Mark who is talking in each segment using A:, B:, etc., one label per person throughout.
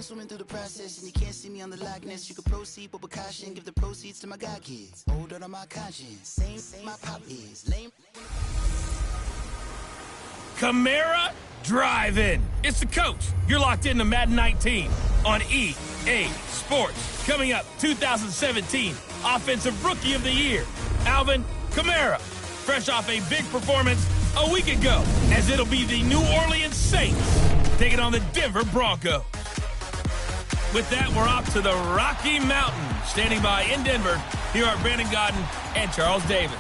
A: swimming through the process, and you can't see me on the likeness. You can proceed with precaution, give the proceeds to my God kids. Older on my conscience, same my pop is. Lame.
B: Camara Drive-In. It's the coach. You're locked into Madden 19 on EA Sports. Coming up, 2017 Offensive Rookie of the Year, Alvin Kamara. Fresh off a big performance a week ago, as it'll be the New Orleans Saints taking on the Denver Broncos. With that, we're off to the Rocky Mountains. Standing by in Denver, here are Brandon Godden and Charles Davis.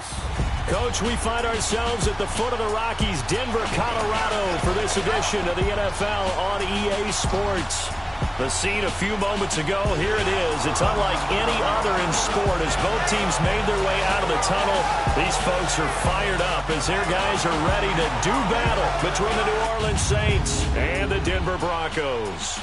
C: Coach, we find ourselves at the foot of the Rockies, Denver, Colorado, for this edition of the NFL on EA Sports. The scene a few moments ago, here it is. It's unlike any other in sport as both teams made their way out of the tunnel. These folks are fired up as their guys are ready to do battle between the New Orleans Saints and the Denver Broncos.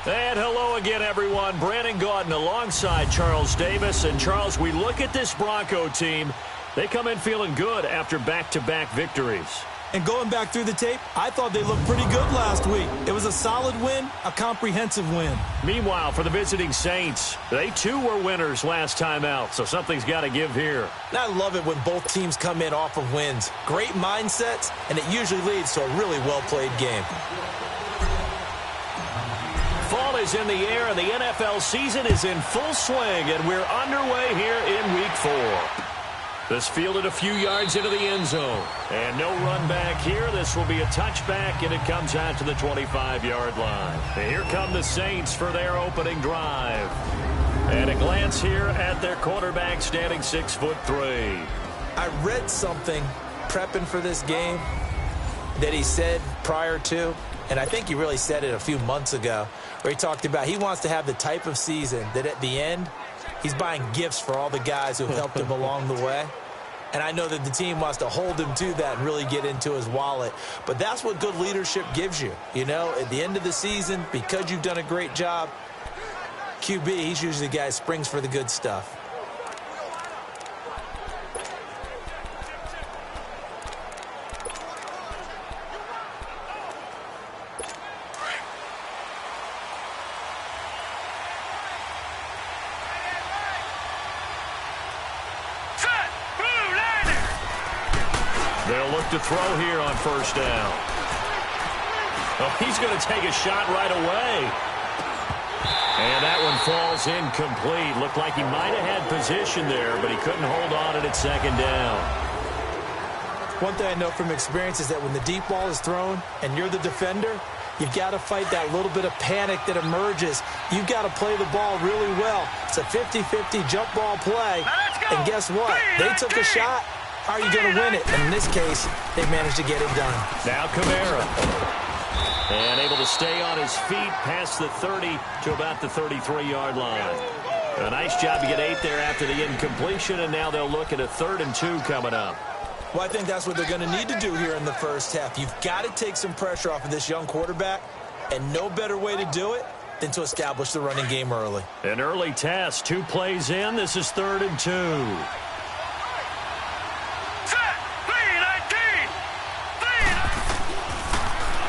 C: And hello again, everyone. Brandon Gaudin alongside Charles Davis. And, Charles, we look at this Bronco team. They come in feeling good after back-to-back victories.
D: And going back through the tape, I thought they looked pretty good last week. It was a solid win, a comprehensive win.
C: Meanwhile, for the visiting Saints, they too were winners last time out, so something's got to give here.
D: And I love it when both teams come in off of wins. Great mindsets, and it usually leads to a really well-played game.
C: Fall is in the air, and the NFL season is in full swing, and we're underway here in Week 4. This fielded a few yards into the end zone. And no run back here. This will be a touchback, and it comes out to the 25-yard line. And here come the Saints for their opening drive. And a glance here at their quarterback, standing 6'3".
D: I read something prepping for this game that he said prior to, and I think he really said it a few months ago, where he talked about he wants to have the type of season that at the end, he's buying gifts for all the guys who have helped him along the way. And I know that the team wants to hold him to that and really get into his wallet. But that's what good leadership gives you. You know, at the end of the season, because you've done a great job, QB, he's usually the guy who springs for the good stuff.
C: They'll look to throw here on first down. Oh, he's going to take a shot right away. And that one falls incomplete. Looked like he might have had position there, but he couldn't hold on at second down.
D: One thing I know from experience is that when the deep ball is thrown and you're the defender, you've got to fight that little bit of panic that emerges. You've got to play the ball really well. It's a 50-50 jump ball play. And guess what? They took a shot. How are you going to win it? And in this case, they managed to get it done.
C: Now Kamara. And able to stay on his feet past the 30 to about the 33-yard line. A nice job to get 8 there after the incompletion, and now they'll look at a 3rd and 2 coming up.
D: Well, I think that's what they're going to need to do here in the first half. You've got to take some pressure off of this young quarterback, and no better way to do it than to establish the running game early.
C: An early test, 2 plays in. This is 3rd and 2.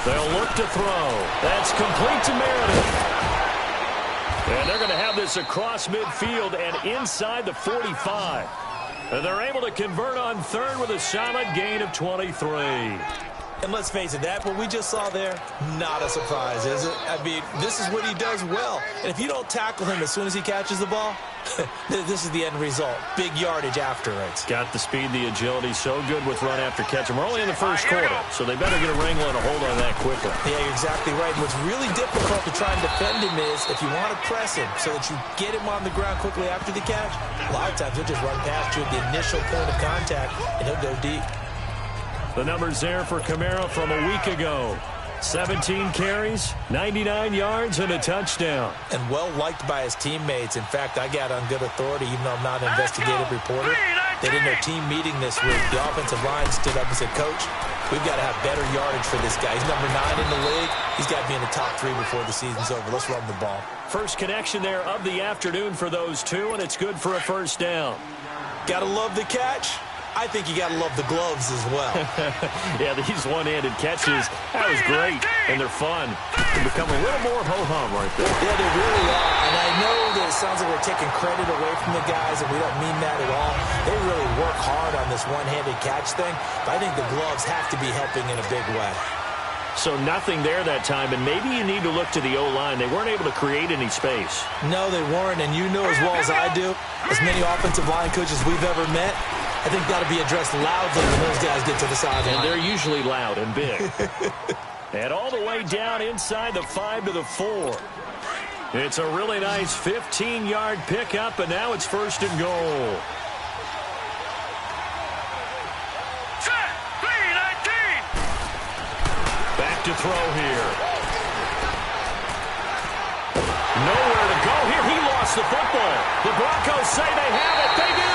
C: They'll look to throw. That's complete to Meredith. And they're going to have this across midfield and inside the 45. And they're able to convert on 3rd with a solid gain of 23.
D: And let's face it, that what we just saw there, not a surprise, is it? I mean, this is what he does well. And if you don't tackle him as soon as he catches the ball, this is the end result. Big yardage afterwards.
C: Got the speed, the agility, so good with run after catch. And we're only in the first quarter, so they better get a wrangle and a hold on that quickly.
D: Yeah, you're exactly right. And what's really difficult to try and defend him is if you want to press him so that you get him on the ground quickly after the catch, a lot of times he'll just run past you at the initial point of contact, and he'll go deep.
C: The numbers there for Kamara from a week ago. 17 carries, 99 yards, and a touchdown.
D: And well-liked by his teammates. In fact, I got on good authority, even though I'm not an investigative reporter, that in their team meeting this week, the offensive line stood up and said, Coach, we've got to have better yardage for this guy. He's number 9 in the league. He's got to be in the top 3 before the season's over. Let's run the ball.
C: First connection there of the afternoon for those two, and it's good for a first down.
D: Got to love the catch. I think you got to love the gloves as well.
C: Yeah, these one-handed catches, that was great, and they're fun. They become a little more ho-hum right there.
D: Yeah, they really are. And I know that it sounds like we're taking credit away from the guys, and we don't mean that at all. They really work hard on this one-handed catch thing, but I think the gloves have to be helping in a big way.
C: So nothing there that time, and maybe you need to look to the O-line. They weren't able to create any space.
D: No, they weren't, and you know as well as I do, as many offensive line coaches we've ever met, I think got to be addressed loudly when those guys get to the sideline.
C: And they're usually loud and big. And all the way down inside the 5 to the 4. It's a really nice 15-yard pickup, and now it's 1st and goal. Back to throw here. Nowhere to go here. He lost the football. The Broncos say they have it. They do.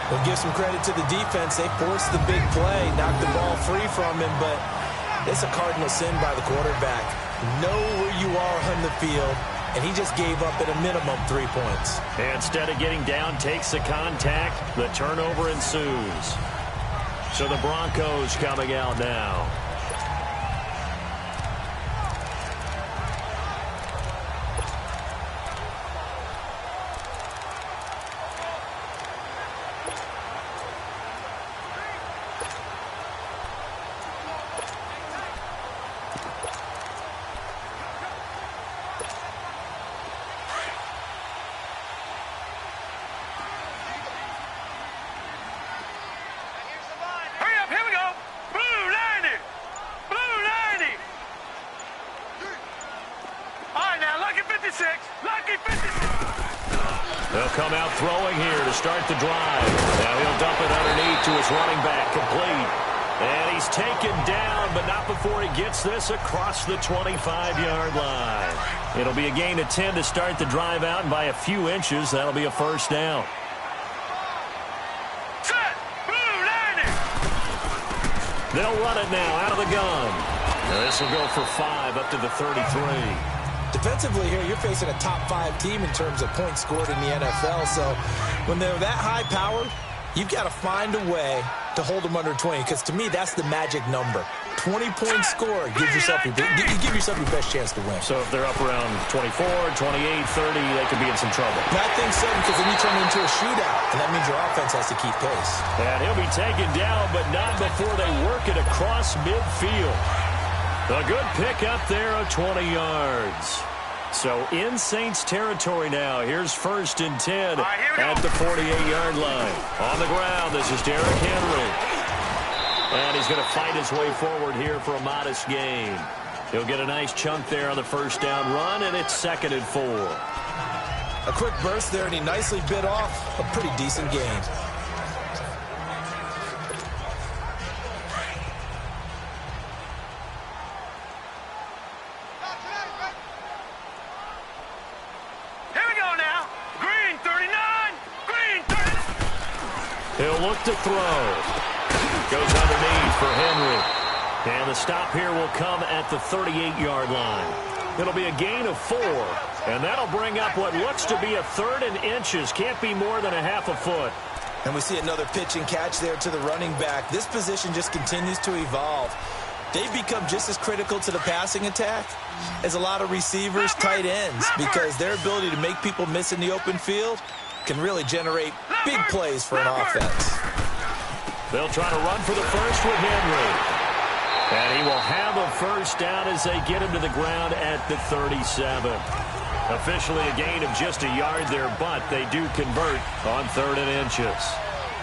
D: We'll give some credit to the defense. They forced the big play, knocked the ball free from him, but it's a cardinal sin by the quarterback. Know where you are on the field, and he just gave up at a minimum 3 points.
C: Instead of getting down, takes the contact. The turnover ensues. So the Broncos coming out now. They'll come out throwing here to start the drive. Now he'll dump it underneath to his running back, complete. And he's taken down, but not before he gets this across the 25-yard line. It'll be a gain of 10 to start the drive out, and by a few inches, that'll be a 1st down. They'll run it now out of the gun. This will go for 5 up to the 33.
D: Defensively here, you're facing a top 5 team in terms of points scored in the NFL. So when they're that high powered, you've got to find a way to hold them under 20. Because to me, that's the magic number. 20-point score gives yourself you give yourself your best chance to win.
C: So if they're up around 24, 28, 30, they could be in some trouble.
D: I think so, because then you turn it into a shootout, and that means your offense has to keep pace.
C: And he'll be taken down, but not before they work it across midfield. A good pick up there of 20 yards. So in Saints territory now. Here's 1st and 10 at the 48-yard line. On the ground, this is Derrick Henry. And he's going to fight his way forward here for a modest gain. He'll get a nice chunk there on the 1st down run, and it's 2nd and 4.
D: A quick burst there, and he nicely bit off a pretty decent gain.
C: He'll look to throw. Goes underneath for Henry. And the stop here will come at the 38-yard line. It'll be a gain of 4. And that'll bring up what looks to be a 3rd and inches. Can't be more than a half a foot.
D: And we see another pitch and catch there to the running back. This position just continues to evolve. They've become just as critical to the passing attack as a lot of receivers, tight ends, because their ability to make people miss in the open field can really generate big plays for an offense.
C: They'll try to run for the first with Henry. And he will have a 1st down as they get him to the ground at the 37. Officially a gain of just a yard there, but they do convert on 3rd and inches.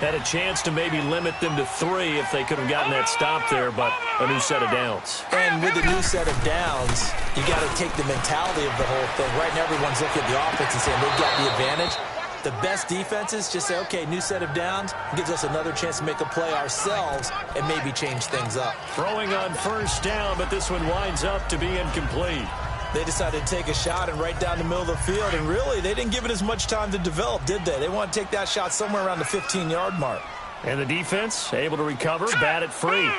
C: Had a chance to maybe limit them to 3 if they could have gotten that stop there, but a new set of downs.
D: And with a new set of downs, you got to take the mentality of the whole thing. Right now, everyone's looking at the offense and saying they've got the advantage. The best defenses just say, okay, new set of downs, gives us another chance to make a play ourselves and maybe change things up.
C: Throwing on 1st down, but this one winds up to be incomplete.
D: They decided to take a shot and right down the middle of the field, and really, they didn't give it as much time to develop, did they? They want to take that shot somewhere around the 15-yard mark.
C: And the defense able to recover, bat it free.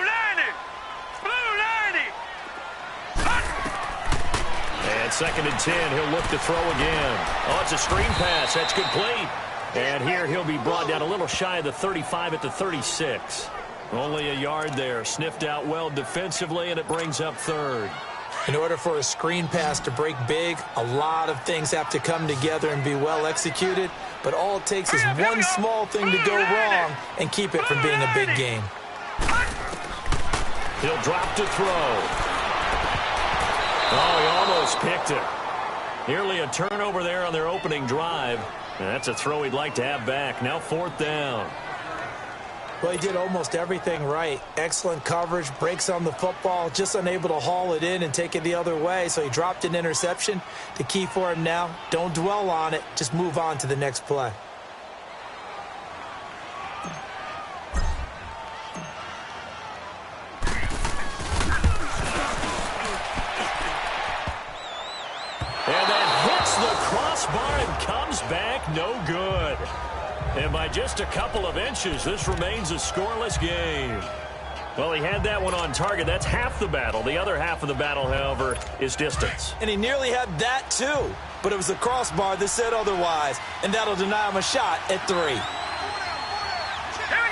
C: And 2nd and 10, he'll look to throw again. Oh, it's a screen pass. That's complete. And here he'll be brought down a little shy of the 35 at the 36. Only a yard there. Sniffed out well defensively, and it brings up 3rd.
D: In order for a screen pass to break big, a lot of things have to come together and be well executed. But all it takes is one small thing to go wrong and keep it from being a big game.
C: He'll drop to throw. Oh, he almost picked it. Nearly a turnover there on their opening drive. And that's a throw he'd like to have back. Now 4th down.
D: Well, he did almost everything right. Excellent coverage, breaks on the football, just unable to haul it in and take it the other way. So he dropped an interception. The key for him now, don't dwell on it. Just move on to the next play.
C: And that hits the crossbar and comes back no good. And by just a couple of inches, this remains a scoreless game. Well, he had that one on target. That's half the battle. The other half of the battle, however, is distance.
D: And he nearly had that, too. But it was the crossbar that said otherwise. And that'll deny him a shot at 3.
E: Here we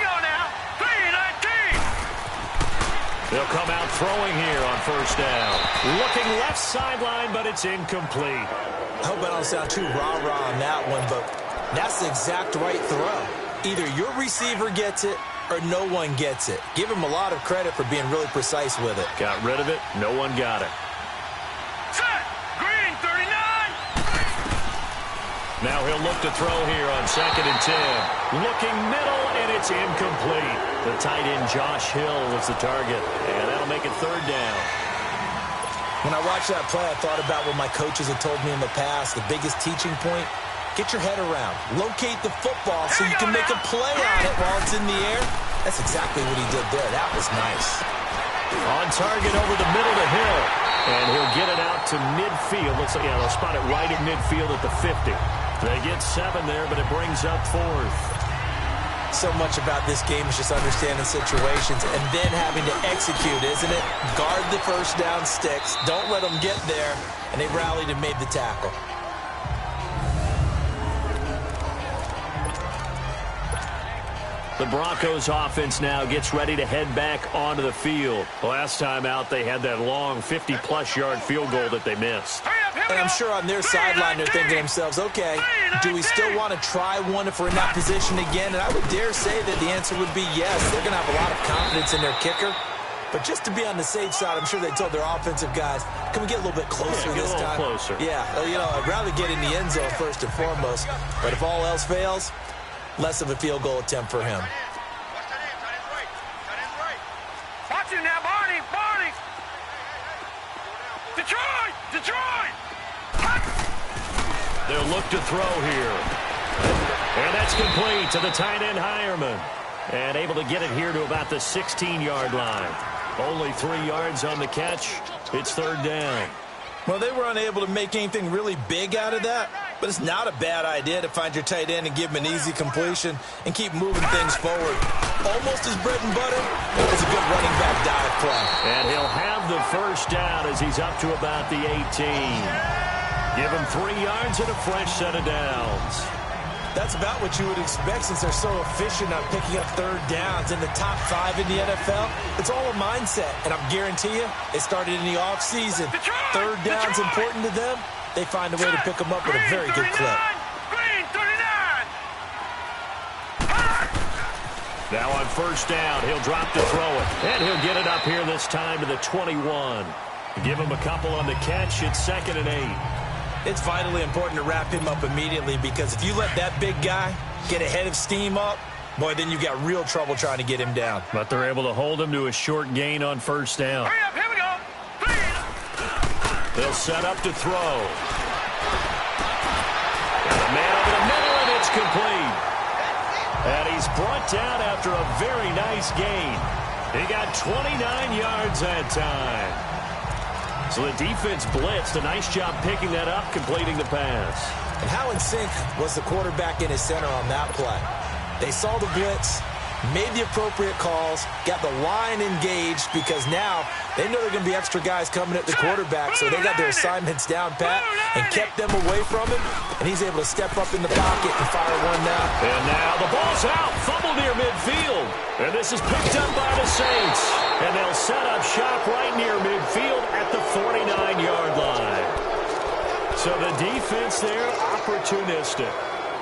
E: go now. 3-19.
C: They'll come out throwing here on 1st down. Looking left sideline, but it's incomplete.
D: I hope I don't sound too rah-rah on that one, but that's the exact right throw. Either your receiver gets it or no one gets it. Give him a lot of credit for being really precise with it.
C: Got rid of it. No one got it.
E: Set. Green, 39.
C: Now he'll look to throw here on 2nd and 10. Looking middle, and it's incomplete. The tight end, Josh Hill, was the target. And that'll make it 3rd down.
D: When I watched that play, I thought about what my coaches had told me in the past. The biggest teaching point, get your head around. Locate the football so you can make a play on it while it's in the air. That's exactly what he did there. That was nice.
C: On target over the middle to Hill. And he'll get it out to midfield. Looks like, yeah, they'll spot it right at midfield at the 50. They get 7 there, but it brings up 4th.
D: So much about this game is just understanding situations and then having to execute, isn't it? Guard the 1st down sticks. Don't let them get there. And they rallied and made the tackle.
C: The Broncos offense now gets ready to head back onto the field. Last time out, they had that long 50-plus yard field goal that they missed.
D: And I'm sure on their sideline they're thinking to themselves, okay, do we still want to try one if we're in that position again? And I would dare say that the answer would be yes. They're going to have a lot of confidence in their kicker. But just to be on the safe side, I'm sure they told their offensive guys, can we get a little bit closer this time?
C: Closer.
D: Yeah, I'd rather get in the end zone first and foremost. But if all else fails, less of a field goal attempt for him.
E: Watch him now, Barney. Detroit.
C: They'll look to throw here. And that's complete to the tight end, Hireman. And able to get it here to about the 16-yard line. Only 3 yards on the catch. It's 3rd down.
D: Well, they were unable to make anything really big out of that, but it's not a bad idea to find your tight end and give him an easy completion and keep moving things forward. Almost his bread and butter. It's a good running back dive play.
C: And he'll have the 1st down as he's up to about the 18. Give him 3 yards and a fresh set of downs.
D: That's about what you would expect since they're so efficient on picking up 3rd downs in the top 5 in the NFL. It's all a mindset, and I guarantee you, it started in the offseason. 3rd down's important to them. They find a way to pick them up with a very good clip.
E: Green, 39.
C: Now on 1st down, he'll drop to throw it. And he'll get it up here this time to the 21. Give him a couple on the catch. It's 2nd and 8.
D: It's vitally important to wrap him up immediately because if you let that big guy get a head of steam up, boy, then you've got real trouble trying to get him down.
C: But they're able to hold him to a short gain on 1st down.
E: Hurry up, here we go.
C: They'll set up to throw. Got a man over the middle, and it's complete. And he's brought down after a very nice gain. He got 29 yards that time. So the defense blitzed. A nice job picking that up, completing the pass.
D: And how in sync was the quarterback in his center on that play? They saw the blitz, made the appropriate calls, got the line engaged because now They know they're going to be extra guys coming at the quarterback, so they got their assignments down pat and kept them away from him, and he's able to step up in the pocket and fire one now.
C: And now the ball's out, fumble near midfield. And this is picked up by the Saints. And they'll set up shop right near midfield at the 49-yard line. So the defense there, opportunistic.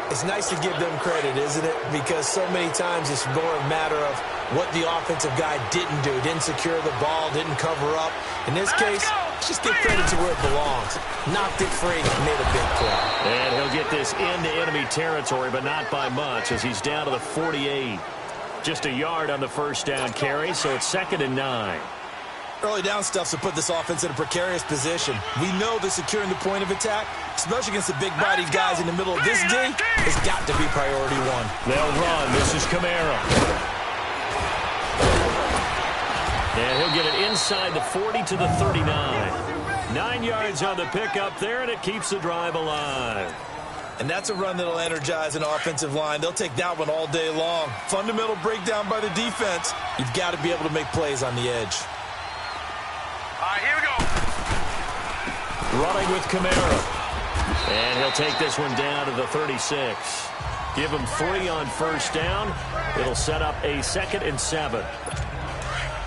D: It's nice to give them credit, isn't it? Because so many times it's more a matter of what the offensive guy didn't do. Didn't secure the ball, didn't cover up. In this case, let's just give credit to where it belongs. Knocked it free, made a big play.
C: And he'll get this into enemy territory, but not by much as he's down to the 48. Just a yard on the first down carry, so it's 2nd and 9.
D: Early down stuff to put this offense in a precarious position. We know that securing the point of attack, especially against the big-bodied guys in the middle of this D, has got to be priority one.
C: They'll run. This is Kamara. And he'll get it inside the 40 to the 39. 9 yards on the pickup there, and it keeps the drive alive.
D: And that's a run that'll energize an offensive line. They'll take that one all day long. Fundamental breakdown by the defense. You've got to be able to make plays on the edge.
E: All right, here we go.
C: Running with Kamara. And he'll take this one down to the 36. Give him 3 on first down. It'll set up a 2nd and 7.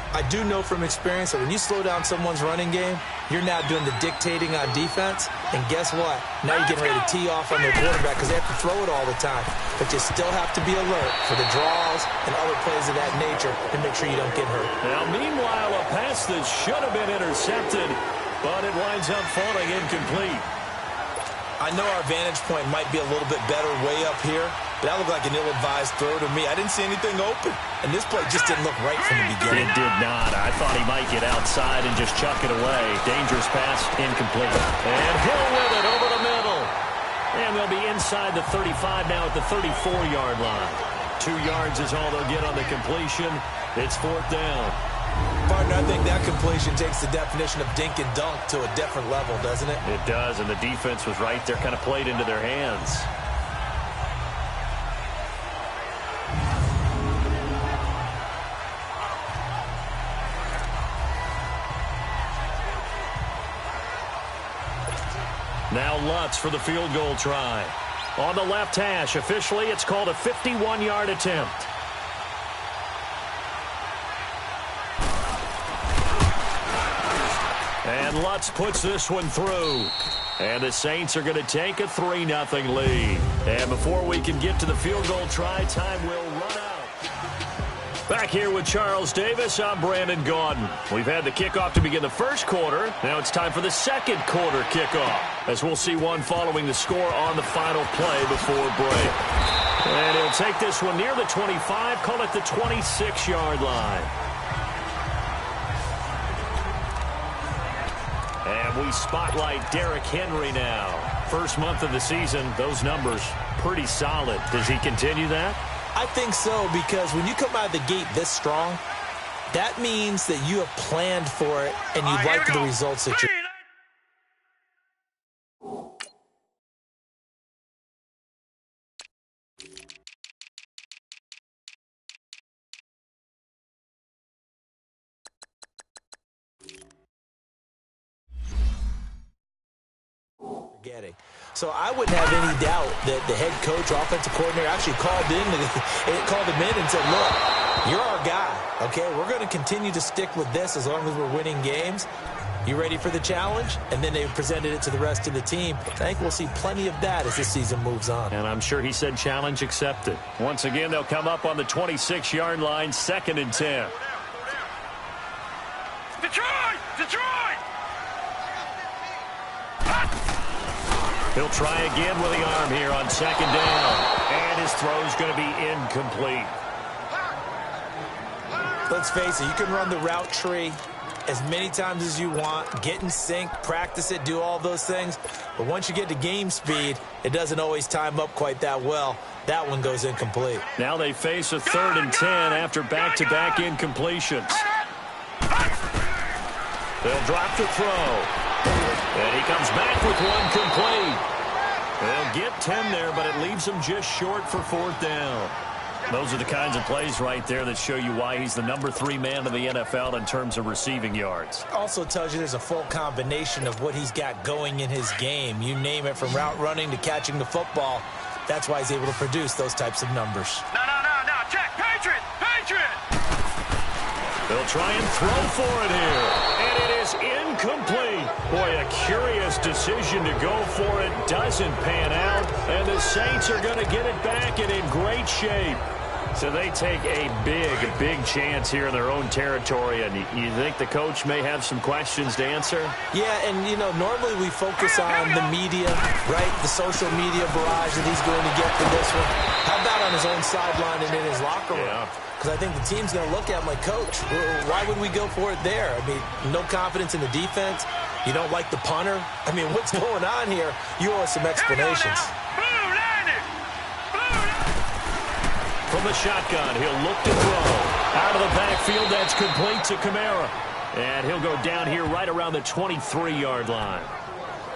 D: I do know from experience that when you slow down someone's running game, you're now doing the dictating on defense. And guess what? Now you're getting ready to tee off on their quarterback because they have to throw it all the time. But you still have to be alert for the draws and other plays of that nature to make sure you don't get hurt.
C: Now, meanwhile, a pass that should have been intercepted, but it winds up falling incomplete.
D: I know our vantage point might be a little bit better way up here, but that looked like an ill-advised throw to me. I didn't see anything open, and this play just didn't look right from the beginning.
C: It did not. I thought he might get outside and just chuck it away. Dangerous pass, incomplete. And Hill with it over the middle. And they'll be inside the 35 now at the 34-yard line. 2 yards is all they'll get on the completion. It's 4th down.
D: Partner, I think that completion takes the definition of dink and dunk to a different level, doesn't it?
C: It does, and the defense was right there, kind of played into their hands. Now Lutz for the field goal try. On the left hash, officially it's called a 51-yard attempt. And Lutz puts this one through. And the Saints are going to take a 3-0 lead. And before we can get to the field goal try, time will run out. Back here with Charles Davis, I'm Brandon Gaudin. We've had the kickoff to begin the first quarter. Now it's time for the second quarter kickoff, as we'll see one following the score on the final play before break. And he'll take this one near the 25, call it the 26-yard line. And we spotlight Derrick Henry now. First month of the season, those numbers pretty solid. Does he continue that?
D: I think so, because when you come out of the gate this strong, that means that you have planned for it and you like the results that you're. Getting. So I wouldn't have any doubt that the head coach, offensive coordinator, actually called him in and said, look, you're our guy, okay? We're going to continue to stick with this as long as we're winning games. You ready for the challenge? And then they presented it to the rest of the team. I think we'll see plenty of that as this season moves on.
C: And I'm sure he said challenge accepted. Once again, they'll come up on the 26-yard line, 2nd and 10.
E: Detroit! Detroit!
C: He'll try again with the arm here on 2nd down. And his throw's going to be incomplete.
D: Let's face it, you can run the route tree as many times as you want, get in sync, practice it, do all those things. But once you get to game speed, it doesn't always time up quite that well. That one goes incomplete.
C: Now they face a 3rd and 10 after back-to-back incompletions. They'll drop the throw. And he comes back with one complete. They'll get 10 there, but it leaves them just short for 4th down. Those are the kinds of plays right there that show you why he's the number 3 man in the NFL in terms of receiving yards.
D: Also tells you there's a full combination of what he's got going in his game. You name it, from route running to catching the football. That's why he's able to produce those types of numbers.
E: No. Check. Patriot.
C: They'll try and throw for it here. And it is incomplete. Boy, a curious decision to go for it. Doesn't pan out. And the Saints are going to get it back and in great shape. So they take a big chance here in their own territory. And you think the coach may have some questions to answer?
D: Yeah, and, normally we focus on the media, right? The social media barrage that he's going to get for this one. How about on his own sideline and in his locker room?
C: Yeah.
D: Because I think the team's going to look at him like, Coach, why would we go for it there? I mean, no confidence in the defense. You don't like the punter. I mean, what's going on here? You owe us some explanations.
C: From the shotgun, he'll look to throw. Out of the backfield, that's complete to Kamara. And he'll go down here right around the 23-yard line.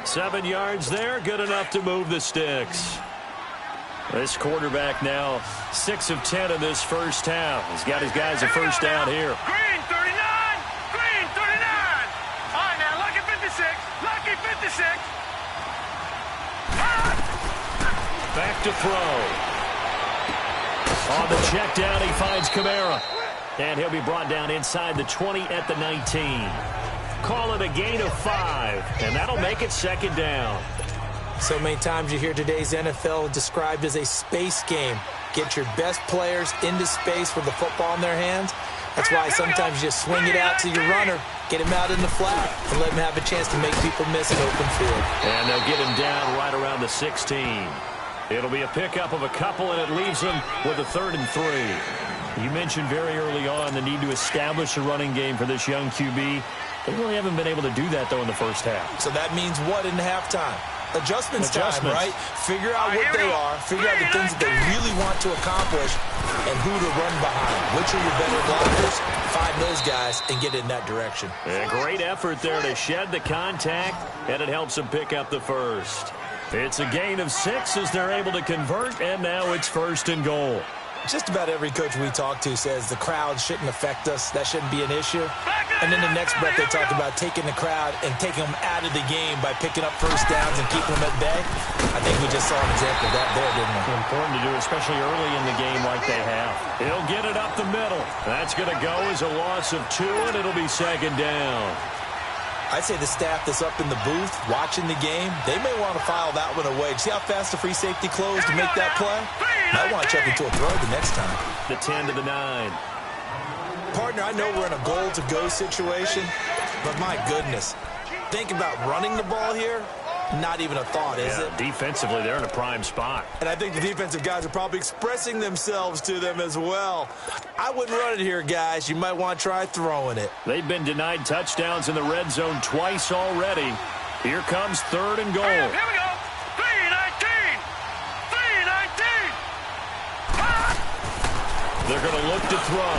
C: 7 yards there, good enough to move the sticks. This quarterback now 6 of 10 in this first half. He's got his guys a first down here.
E: Green 39. All right, now, lucky 56.
C: Back to throw. On the check down, he finds Kamara. And he'll be brought down inside the 20 at the 19. Call it a gain of 5, and that'll make it second down.
D: So many times you hear today's NFL described as a space game. Get your best players into space with the football in their hands. That's why sometimes you just swing it out to your runner, get him out in the flat, and let him have a chance to make people miss an open field.
C: And they'll get him down right around the 16. It'll be a pickup of a couple, and it leaves them with a 3rd and 3. You mentioned very early on the need to establish a running game for this young QB. They really haven't been able to do that, though, in the first half.
D: So that means what in halftime? Adjustments time, right? Figure out what they are, figure out the things that they really want to accomplish, and who to run behind. Which are your better blockers? Find those guys and get in that direction.
C: A great effort there to shed the contact, and it helps them pick up the first. It's a gain of 6 as they're able to convert, and now it's 1st and goal.
D: Just about every coach we talk to says the crowd shouldn't affect us. That shouldn't be an issue. And then the next breath they talk about taking the crowd and taking them out of the game by picking up first downs and keeping them at bay. I think we just saw an example of that there, didn't we?
C: Important to do, especially early in the game like they have. He'll get it up the middle. That's going to go as a loss of 2, and it'll be second down.
D: I'd say the staff that's up in the booth watching the game, they may want to file that one away. See how fast the free safety closed to make that play? Might want to check into a throw the next time.
C: The 10 to the 9.
D: Partner, I know we're in a goal-to-go situation, but my goodness, think about running the ball here. Not even a thought, is it?
C: Defensively, they're in a prime spot.
D: And I think the defensive guys are probably expressing themselves to them as well. I wouldn't run it here, guys. You might want to try throwing it.
C: They've been denied touchdowns in the red zone twice already. Here comes 3rd and goal.
E: Here we go. 3-19.
C: They're going to look to throw.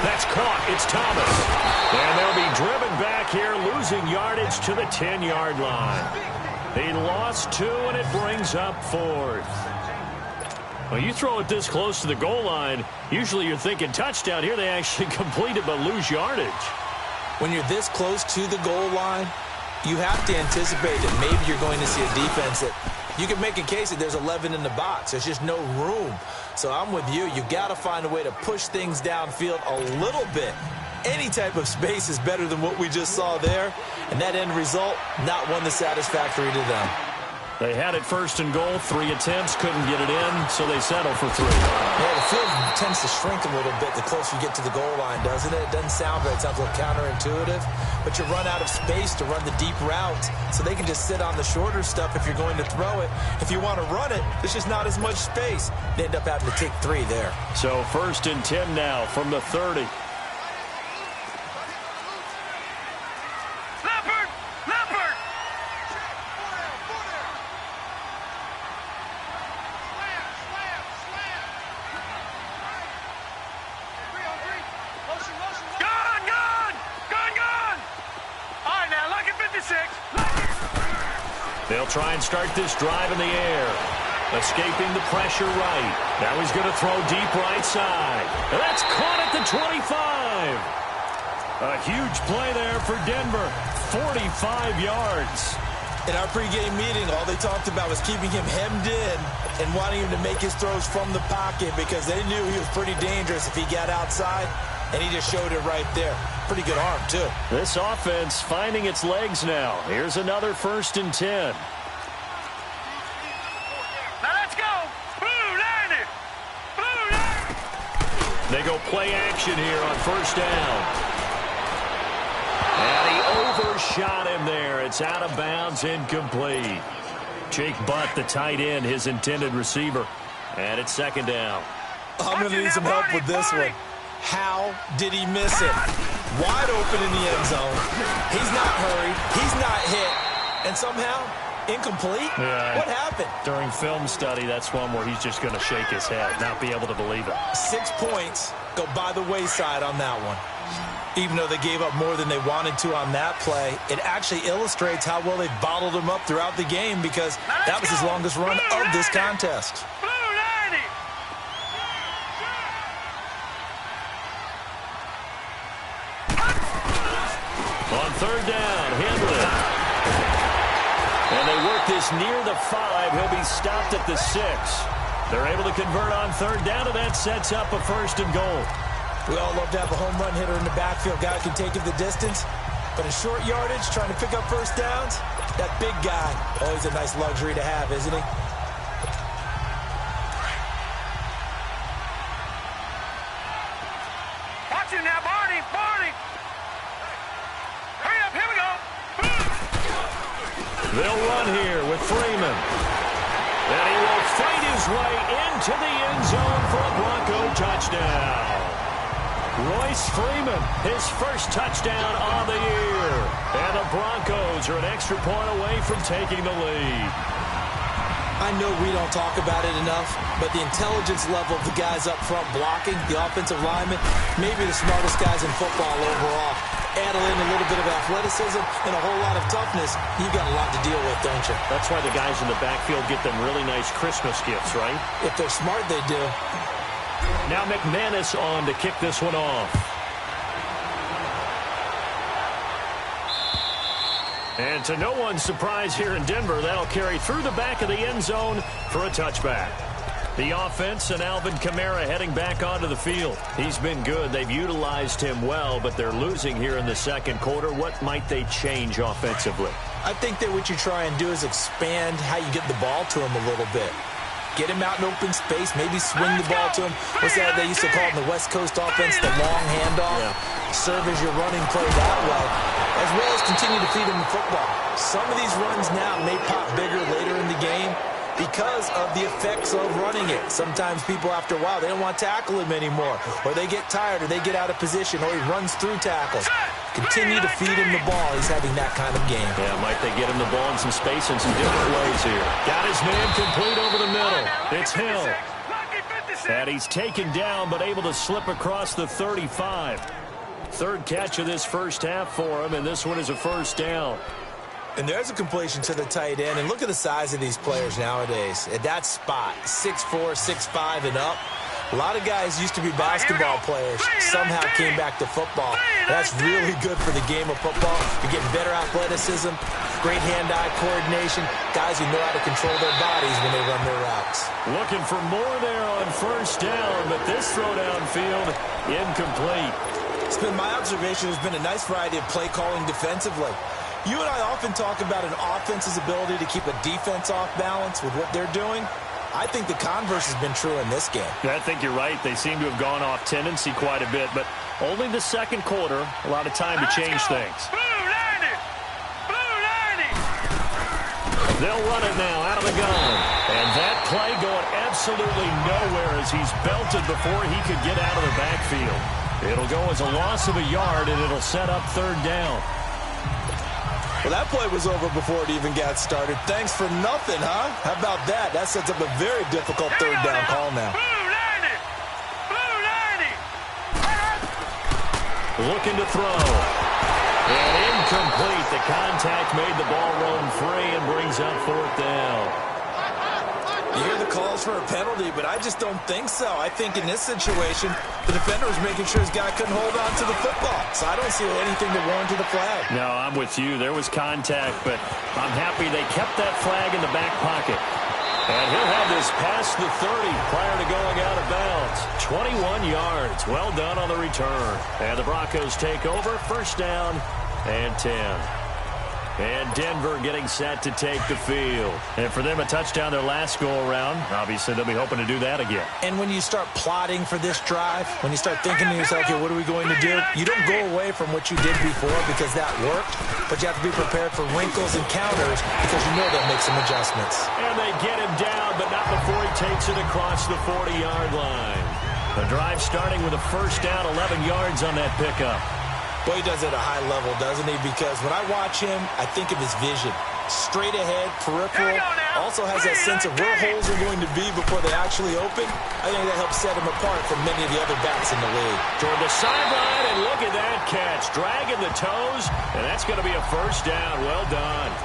C: That's caught. It's Thomas. And they'll be driven back here, losing yardage to the 10-yard line. He lost 2, and it brings up 4th. Well, you throw it this close to the goal line, usually you're thinking touchdown. Here they actually complete it but lose yardage.
D: When you're this close to the goal line, you have to anticipate that maybe you're going to see a defense that you can make a case that there's 11 in the box. There's just no room. So I'm with you. You've got to find a way to push things downfield a little bit. Any type of space is better than what we just saw there. And that end result, not one that's satisfactory to them.
C: They had it 1st and goal, 3 attempts, couldn't get it in, so they settle for 3.
D: Yeah, the field tends to shrink a little bit the closer you get to the goal line, doesn't it? It doesn't sound right. It sounds a little counterintuitive. But you run out of space to run the deep routes, so they can just sit on the shorter stuff if you're going to throw it. If you want to run it, there's just not as much space. They end up having to take 3 there.
C: So 1st and 10 now from the 30. They'll try and start this drive in the air. Escaping the pressure right. Now he's going to throw deep right side. And that's caught at the 25. A huge play there for Denver. 45 yards.
D: In our pregame meeting, all they talked about was keeping him hemmed in and wanting him to make his throws from the pocket because they knew he was pretty dangerous if he got outside, and he just showed it right there. Pretty good arm, too.
C: This offense finding its legs now. Here's another 1st and 10. They go play action here on 1st down. And he overshot him there. It's out of bounds, incomplete. Jake Butt, the tight end, his intended receiver. And it's 2nd down.
D: I'm going to need some help with this one. How did he miss it? Wide open in the end zone. He's not hurried. He's not hit. And somehow, incomplete?
C: Yeah.
D: What happened?
C: During film study, that's one where he's just going to shake his head, not be able to believe it.
D: 6 points go by the wayside on that one. Even though they gave up more than they wanted to on that play, it actually illustrates how well they bottled him up throughout the game because that was his longest run of this contest.
C: On 3rd down, Henry. And they work this near the 5. He'll be stopped at the 6. They're able to convert on 3rd down, and that sets up a 1st and goal.
D: We all love to have a home run hitter in the backfield. Guy can take it the distance. But in short yardage, trying to pick up 1st downs, that big guy, always a nice luxury to have, isn't he?
E: Watch him now, Barney. Barney. Hurry up. Here we go.
C: They'll run here with Freeman. And he will fight his way into the end zone for a Bronco touchdown. Royce Freeman, his 1st touchdown on the year. And the Broncos are an extra point away from taking the lead.
D: I know we don't talk about it enough, but the intelligence level of the guys up front blocking, the offensive linemen, maybe the smartest guys in football overall. Add in a little bit of athleticism and a whole lot of toughness, you've got a lot to deal with, don't you?
C: That's why the guys in the backfield get them really nice Christmas gifts, right?
D: If they're smart, they do.
C: Now McManus on to kick this one off. And to no one's surprise here in Denver, that'll carry through the back of the end zone for a touchback. The offense and Alvin Kamara heading back onto the field. He's been good. They've utilized him well, but they're losing here in the 2nd quarter. What might they change offensively?
D: I think that what you try and do is expand how you get the ball to him a little bit. Get him out in open space, maybe swing the ball to him. What's that they used to call it in the West Coast offense, the long handoff? Yeah. Serve as your running play that way, as well as continue to feed him the football. Some of these runs now may pop bigger later in the game because of the effects of running it. Sometimes people, after a while, they don't want to tackle him anymore, or they get tired, or they get out of position, or he runs through tackles. Continue to feed him the ball. He's having that kind of game.
C: Yeah, might they get him the ball in some space in some different ways here. Got his man complete over the middle. It's Hill. And he's taken down, but able to slip across the 35. 3rd catch of this 1st half for him, and this one is a 1st down.
D: And there's a completion to the tight end. And look at the size of these players nowadays. At that spot, 6'4", 6'5", and up. A lot of guys used to be basketball players, somehow came back to football. That's really good for the game of football. You're getting better athleticism, great hand-eye coordination, guys who know how to control their bodies when they run their routes.
C: Looking for more there on 1st down, but this throw downfield, incomplete.
D: It's been my observation there's been a nice variety of play calling defensively. You and I often talk about an offense's ability to keep a defense off balance with what they're doing. I think the converse has been true in this game.
C: I think you're right. They seem to have gone off tendency quite a bit, but only the 2nd quarter, a lot of time to change things. They'll run it now out of the gun. And that play going absolutely nowhere as he's belted before he could get out of the backfield. It'll go as a loss of a yard, and it'll set up 3rd down.
D: Well, that play was over before it even got started. Thanks for nothing, huh? How about that? That sets up a very difficult 3rd down call now.
C: Looking to throw. And incomplete. The contact made the ball run free and brings up 4th down.
D: You hear the calls for a penalty, but I just don't think so. I think in this situation, the defender was making sure his guy couldn't hold on to the football. So I don't see anything that warranted the flag.
C: No, I'm with you. There was contact, but I'm happy they kept that flag in the back pocket. And he'll have this past the 30 prior to going out of bounds. 21 yards. Well done on the return. And the Broncos take over. First down and 10. And Denver getting set to take the field. And for them, a touchdown their last go-around. Obviously, they'll be hoping to do that again.
D: And when you start plotting for this drive, when you start thinking to yourself, okay, what are we going to do? You don't go away from what you did before because that worked, but you have to be prepared for wrinkles and counters because you know they'll make some adjustments.
C: And they get him down, but not before he takes it across the 40-yard line. The drive starting with a first down, 11 yards on that pickup.
D: Boy, he does it at a high level, doesn't he? Because when I watch him, I think of his vision. Straight ahead, peripheral, also has that sense of where holes are going to be before they actually open. I think that helps set him apart from many of the other backs in the league.
C: Toward the sideline, and look at that catch. Dragging the toes, and that's going to be a first down. Well done.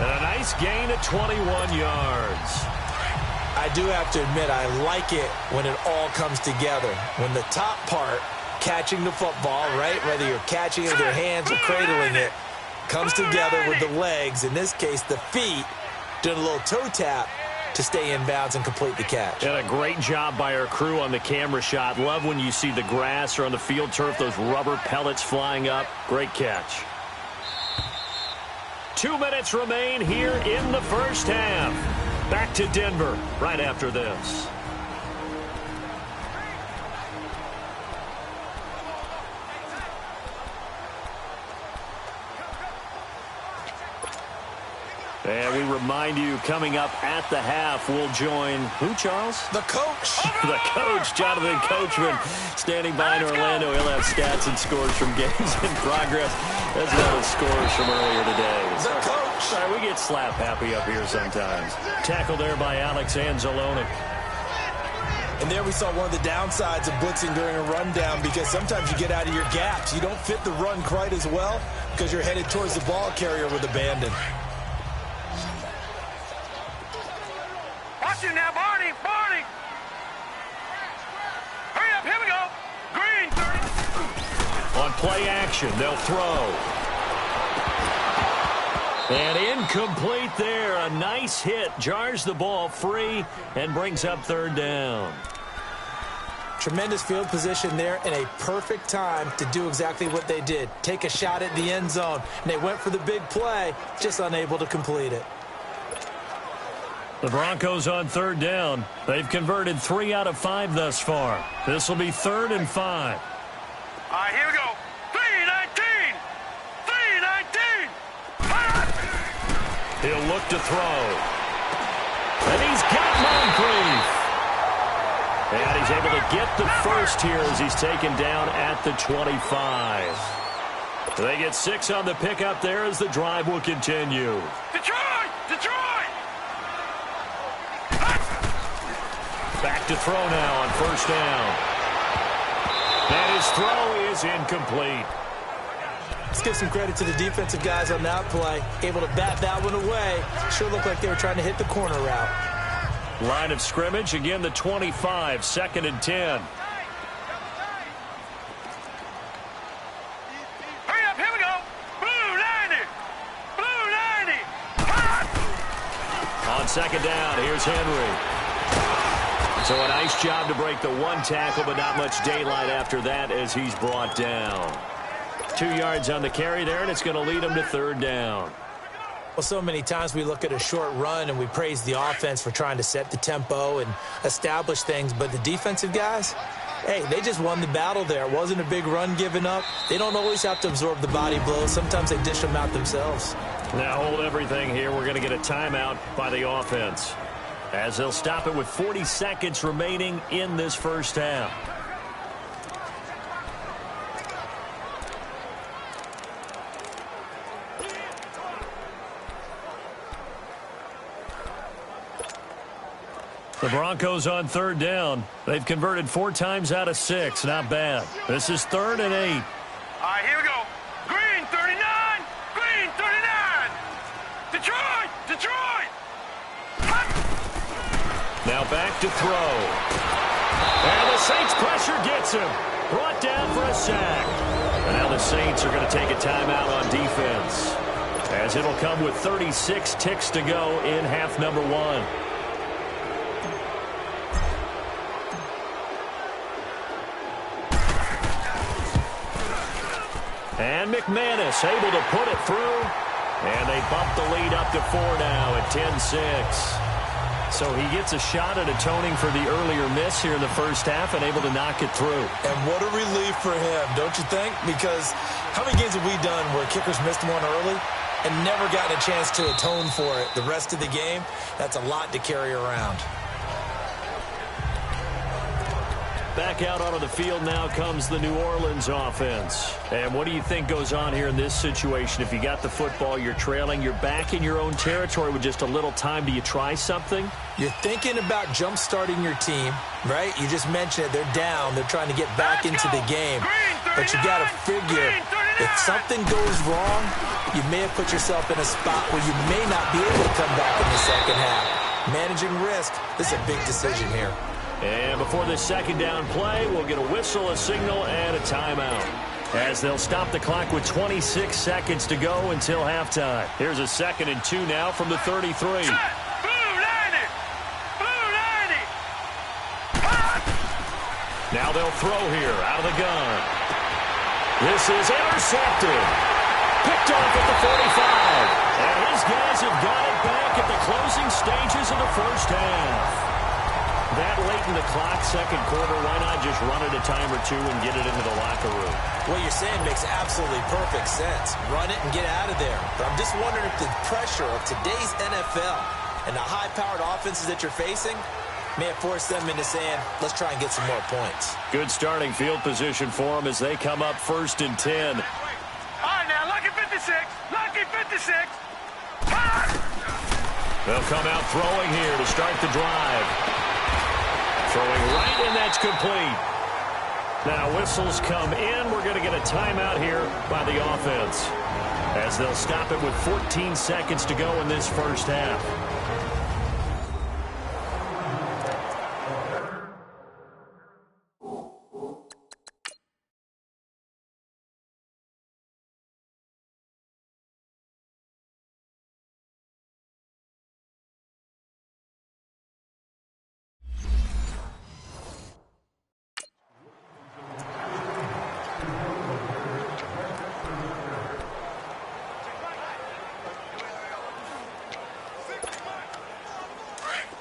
C: And a nice gain at 21 yards.
D: I do have to admit, I like it when it all comes together. When the top part, catching the football, right? Whether you're catching it with your hands or cradling it, comes together with the legs, in this case the feet, doing a little toe tap to stay in bounds and complete the catch.
C: And a great job by our crew on the camera shot. Love when you see the grass or on the field turf, those rubber pellets flying up. Great catch. 2 minutes remain here in the first half. Back to Denver right after this. And we remind you, coming up at the half, we'll join who, Charles?
D: The coach.
C: The coach, Jonathan Coachman, standing by in Orlando. He'll have stats and scores from games in progress, as well as scores from earlier today.
D: The coach.
C: Sorry, we get slap happy up here sometimes. Tackled there by Alex Anzalone.
D: And there we saw one of the downsides of blitzing during a rundown, because sometimes you get out of your gaps. You don't fit the run quite as well because you're headed towards the ball carrier with abandon.
E: Watch it now, Barney! Barney! Hurry up, here we go! Green, 30.
C: On play action, they'll throw. And incomplete there. A nice hit. Jars the ball free and brings up third down.
D: Tremendous field position there and a perfect time to do exactly what they did. Take a shot at the end zone. And they went for the big play, just unable to complete it.
B: The Broncos on third down. They've converted 3 out of 5 thus far. This will be 3rd and 5.
E: All right, here we go. 3-19! 3-19!
C: He'll look to throw. And he's got Moncrief. And he's able to get the first here as he's taken down at the 25. They get 6 on the pickup there as the drive will continue.
E: Detroit! Detroit!
C: Back to throw now on first down. And his throw is incomplete.
D: Let's give some credit to the defensive guys on that play. Able to bat that one away. Sure looked like they were trying to hit the corner route.
C: Line of scrimmage, again the 25, 2nd and 10.
E: Hurry up, here we go! Blue 90! Blue 90! Hot!
C: On second down, here's Henry. So a nice job to break the one tackle, but not much daylight after that as he's brought down. 2 yards on the carry there, and it's going to lead him to third down.
D: Well, so many times we look at a short run and we praise the offense for trying to set the tempo and establish things, but the defensive guys, hey, they just won the battle there. It wasn't a big run given up. They don't always have to absorb the body blows. Sometimes they dish them out themselves.
C: Now hold everything here. We're going to get a timeout by the offense, as they'll stop it with 40 seconds remaining in this first half.
B: The Broncos on third down. They've converted 4 times out of 6. Not bad. This is 3rd and 8.
E: All right, here we go. Green 39! Green 39! Detroit! Detroit! Hot!
C: Now Now back to throw. And the Saints pressure gets him. Brought down for a sack. And now the Saints are going to take a timeout on defense, as it'll come with 36 ticks to go in half number 1. And McManus able to put it through. And they bump the lead up to 4 now at 10-6. So he gets a shot at atoning for the earlier miss here in the first half and able to knock it through.
D: And what a relief for him, don't you think? Because how many games have we done where kickers missed one early and never gotten a chance to atone for it the rest of the game? That's a lot to carry around.
C: Back out onto the field now comes the New Orleans offense. And what do you think goes on here in this situation? If you got the football, you're trailing, you're back in your own territory with just a little time. Do you try something?
D: You're thinking about jump-starting your team, right? You just mentioned it. They're down. They're trying to get back into the game. But you got to figure, if something goes wrong, you may have put yourself in a spot where you may not be able to come back in the second half. Managing risk, this is a big decision here.
C: And before this second down play, we'll get a whistle, a signal, and a timeout, as they'll stop the clock with 26 seconds to go until halftime. Here's a 2nd and 2 now from the 33. Now they'll throw here out of the gun. This is intercepted. Picked off at the 45. And his guys have got it back at the closing stages of the first half. That late in the clock, second quarter, why not just run it a time or two and get it into the locker room?
D: What you're saying makes absolutely perfect sense. Run it and get out of there. But I'm just wondering if the pressure of today's NFL and the high-powered offenses that you're facing may have forced them into saying, let's try and get some more points.
C: Good starting field position for them as they come up 1st and 10.
E: All right, now, lucky 56. Lucky 56.
C: They'll come out throwing here to start the drive. Throwing right, and that's complete. Now whistles come in. We're going to get a timeout here by the offense, as they'll stop it with 14 seconds to go in this first half.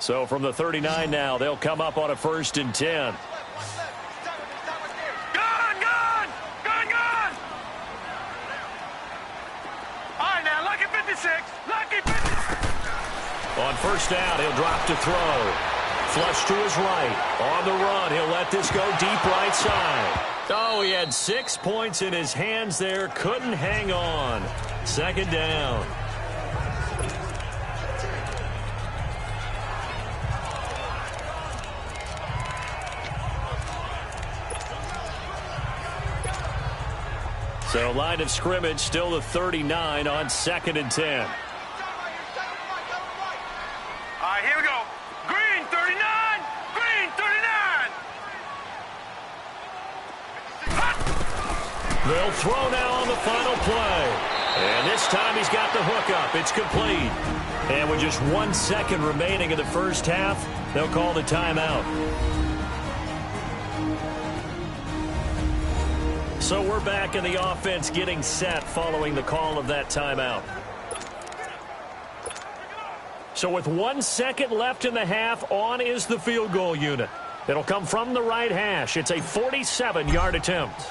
C: So from the 39 now, they'll come up on a 1st and 10.
E: Gun! All right, now, lucky 56. Lucky 56.
C: On 1st down, he'll drop to throw. Flush to his right. On the run, he'll let this go deep right side. Oh, he had 6 points in his hands there. Couldn't hang on. 2nd down. So line of scrimmage still the 39 on 2nd and 10.
E: All right, here we go. Green 39. Green 39.
C: They'll throw now on the final play. And this time he's got the hook up. It's complete. And with just 1 second remaining in the first half, they'll call the timeout. So we're back in the offense getting set following the call of that timeout. So with 1 second left in the half, on is the field goal unit. It'll come from the right hash. It's a 47-yard attempt.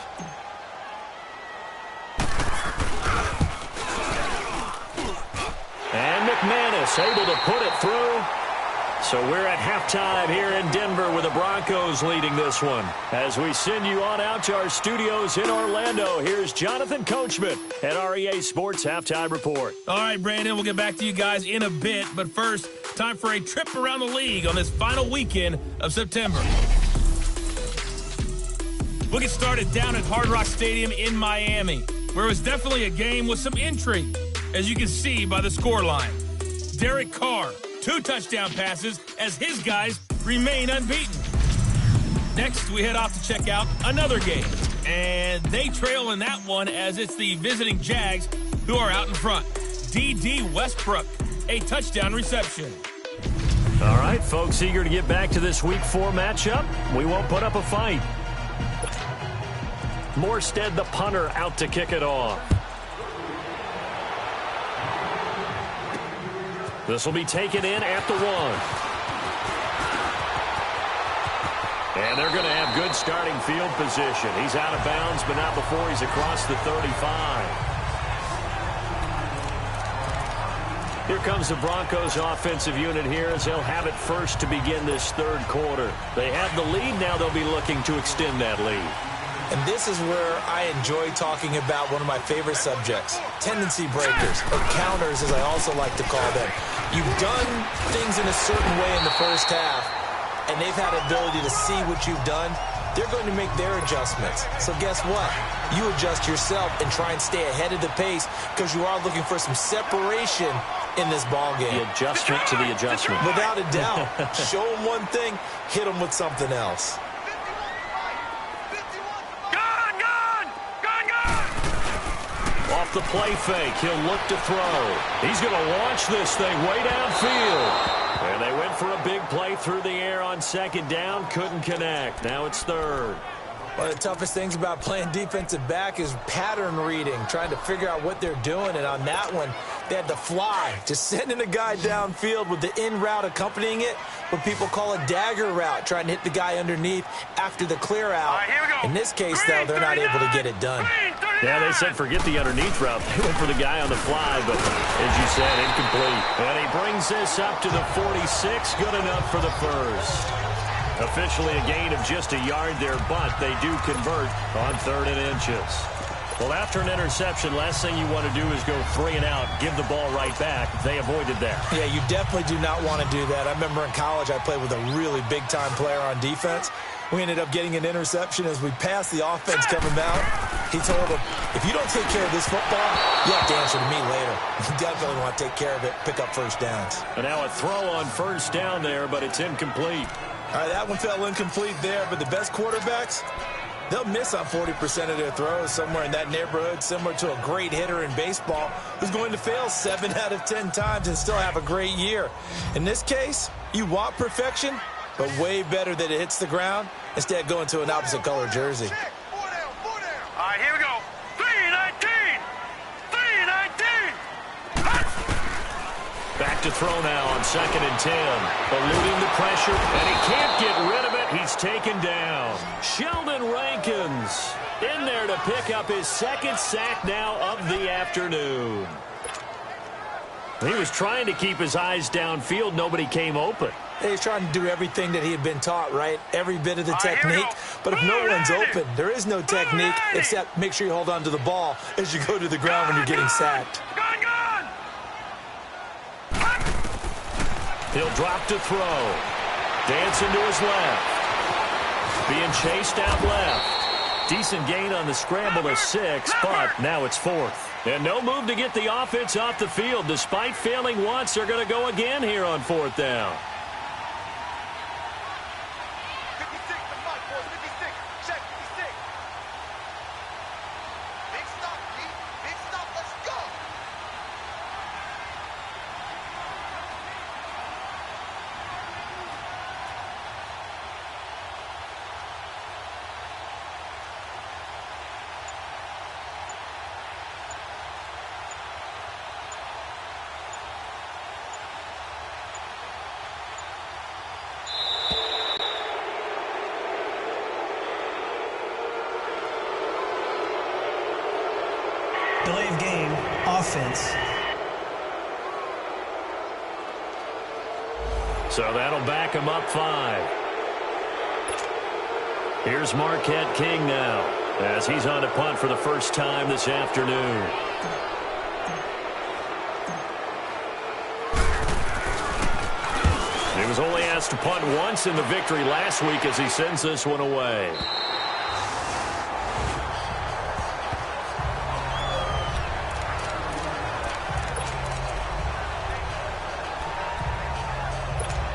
C: And McManus able to put it through. So we're at halftime here in Denver with the Broncos leading this one. As we send you on out to our studios in Orlando, here's Jonathan Coachman at REA Sports Halftime Report.
B: All right, Brandon, we'll get back to you guys in a bit. But first, time for a trip around the league on this final weekend of September. We'll get started down at Hard Rock Stadium in Miami, where it was definitely a game with some intrigue, as you can see by the scoreline. Derek Carr, 2 touchdown passes as his guys remain unbeaten. Next, we head off to check out another game. And they trail in that one as it's the visiting Jags who are out in front. D.D. Westbrook, a touchdown reception.
C: All right, folks, eager to get back to this Week 4 matchup. We won't put up a fight. Morstead, the punter, out to kick it off. This will be taken in at the 1. And they're going to have good starting field position. He's out of bounds, but not before he's across the 35. Here comes the Broncos offensive unit here as they'll have it first to begin this third quarter. They have the lead. Now they'll be looking to extend that lead.
D: And this is where I enjoy talking about one of my favorite subjects, tendency breakers, or counters as I also like to call them. You've done things in a certain way in the first half, and they've had the ability to see what you've done. They're going to make their adjustments. So guess what? You adjust yourself and try and stay ahead of the pace because you are looking for some separation in this ball game.
C: The adjustment to the adjustment.
D: Without a doubt. Show them one thing, hit them with something else.
C: Off the play fake, he'll look to throw. He's going to launch this thing way downfield. And they went for a big play through the air on second down. Couldn't connect. Now it's third.
D: One of the toughest things about playing defensive back is pattern reading, trying to figure out what they're doing. And on that one, they had to fly, just sending a guy downfield with the in route accompanying it, what people call a dagger route, trying to hit the guy underneath after the clear out. In this case, though, they're not able to get it done.
C: Yeah, they said forget the underneath route. They went for the guy on the fly, but as you said, incomplete. And he brings this up to the 46. Good enough for the first. Officially a gain of just a yard there, but they do convert on 3rd and inches. Well, after an interception, last thing you want to do is go 3 and out, give the ball right back. They avoided that.
D: Yeah, you definitely do not want to do that. I remember in college I played with a really big-time player on defense. We ended up getting an interception as we passed the offense coming out. He told him, if you don't take care of this football, you have to answer to me later. You definitely want to take care of it, pick up first downs.
C: And now a throw on first down there, but it's incomplete.
D: All right, that one fell incomplete there, but the best quarterbacks, they'll miss on 40% of their throws, somewhere in that neighborhood, similar to a great hitter in baseball who's going to fail 7 out of 10 times and still have a great year. In this case, you want perfection, but way better that it hits the ground instead of going to an opposite color jersey.
E: All right, here we go. 3-19. 3-19.
C: Back to throw now on 2nd and 10. Eluding the pressure, and he can't get rid of it. He's taken down. Sheldon Rankins in there to pick up his 2nd sack now of the afternoon. He was trying to keep his eyes downfield. Nobody came open.
D: He's trying to do everything that he had been taught, right? Every bit of the technique. But if no one's open, there is no technique except make sure you hold on to the ball as you go to the ground when you're getting sacked.
C: He'll drop to throw. Dancing to his left. Being chased out left. Decent gain on the scramble of 6, but now it's 4th. And no move to get the offense off the field. Despite failing once, they're going to go again here on 4th down.
F: Delay of game, offense.
C: So that'll back him up 5. Here's Marquette King now as he's on to punt for the first time this afternoon. He was only asked to punt once in the victory last week as he sends this one away.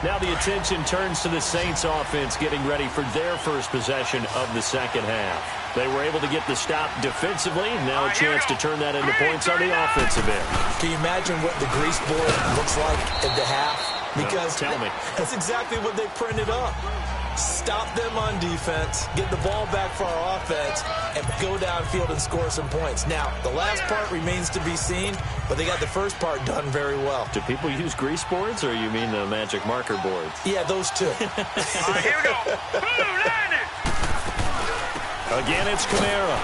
C: Now the attention turns to the Saints offense getting ready for their first possession of the second half. They were able to get the stop defensively. Now a chance to turn that into points on the offensive end.
D: Can you imagine what the grease board looks like at the half? Because
C: tell me.
D: That's exactly what they printed up. Stop them on defense, get the ball back for our offense, and go downfield and score some points. Now, the last part remains to be seen, but they got the first part done very well.
C: Do people use grease boards, or you mean the magic marker boards?
D: Yeah, those two.
E: Here we go. Blue line.
C: Again, it's Kamara.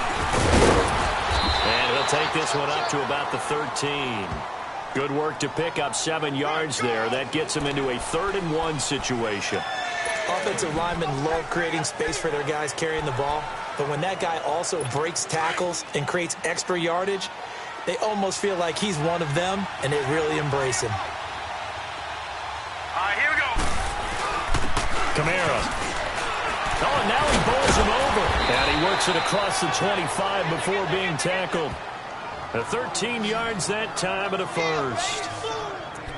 C: And he'll take this one up to about the 13. Good work to pick up 7 yards there. That gets him into a 3rd-and-1 situation.
D: Offensive linemen love creating space for their guys carrying the ball, but when that guy also breaks tackles and creates extra yardage, they almost feel like he's one of them, and they really embrace him.
E: Here we go.
C: Kamara. Oh, and now he bowls him over. And he works it across the 25 before being tackled. 13 yards that time at a first.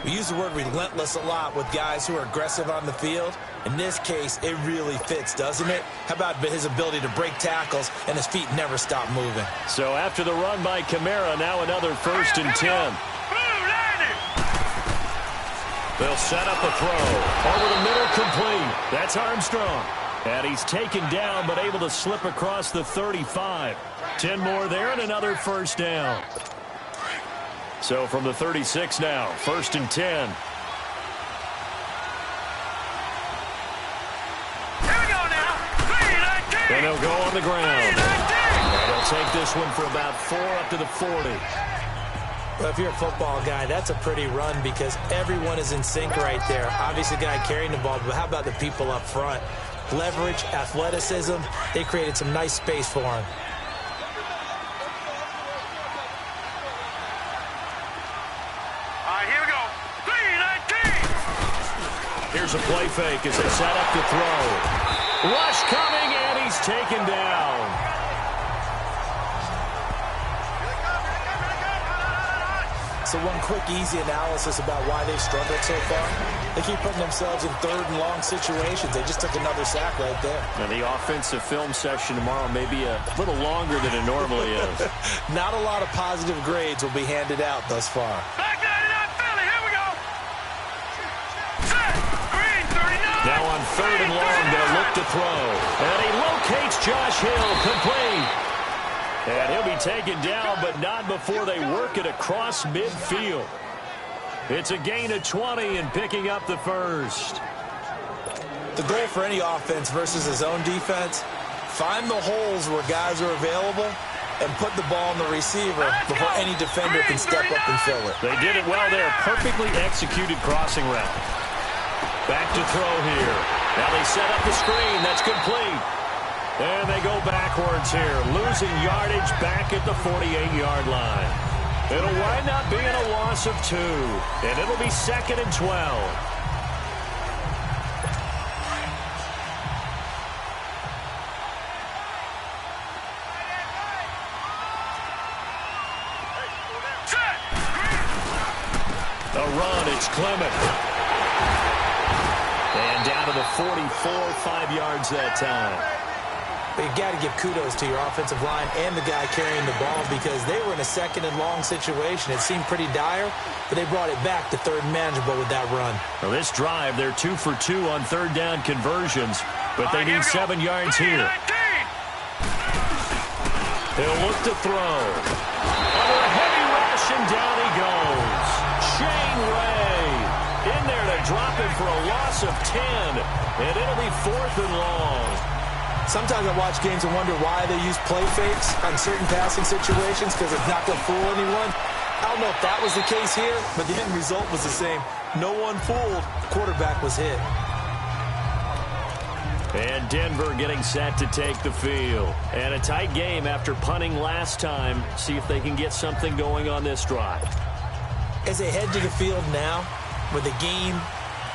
D: We use the word relentless a lot with guys who are aggressive on the field. In this case, it really fits, doesn't it? How about his ability to break tackles and his feet never stop moving?
C: So after the run by Kamara, now another 1st and 10. They'll set up a throw. Over the middle, complete. That's Armstrong. And he's taken down, but able to slip across the 35. 10 more there and another 1st down. So from the 36 now, 1st and 10.
E: Here we go now. 3-19.
C: And they'll go on the ground. And they'll take this one for about 4 up to the 40.
D: Well, if you're a football guy, that's a pretty run because everyone is in sync right there. Obviously, the guy carrying the ball, but how about the people up front? Leverage, athleticism, they created some nice space for him.
E: Here we go. 3-19.
C: Here's a play fake as they set up the throw. Rush coming, and he's taken down.
D: So one quick, easy analysis about why they've struggled so far. They keep putting themselves in 3rd and long situations. They just took another sack right there.
C: And the offensive film session tomorrow may be a little longer than it normally is.
D: Not a lot of positive grades will be handed out thus far.
E: Back 99 Philly. Here we go. Set. Green 39.
C: Now on 3rd and long, they'll look to throw. And he locates Josh Hill, complete. And he'll be taken down, but not before they work it across midfield. It's a gain of 20 and picking up the 1st.
D: The goal for any offense versus his own defense, find the holes where guys are available and put the ball on the receiver before any defender can step up and fill it.
C: They did it well there. Perfectly executed crossing route. Back to throw here. Now they set up the screen. That's complete. And they go backwards here, losing yardage back at the 48-yard line. It'll wind up being a loss of 2, and it'll be 2nd and 12. A run, it's Clement. And down to the 44, 5 yards that time.
D: But you got to give kudos to your offensive line and the guy carrying the ball because they were in a 2nd and long situation. It seemed pretty dire, but they brought it back to 3rd and manageable with that run.
C: Well, this drive, they're 2 for 2 on 3rd down conversions, but they need 7 yards here. He'll look to throw. Under a heavy rush, and down he goes. Shane Ray in there to drop him for a loss of 10, and it'll be 4th and long.
D: Sometimes I watch games and wonder why they use play fakes on certain passing situations because it's not going to fool anyone. I don't know if that was the case here, but the end result was the same. No one fooled. The quarterback was hit.
C: And Denver getting set to take the field. And a tight game after punting last time. See if they can get something going on this drive.
D: As they head to the field now, with the game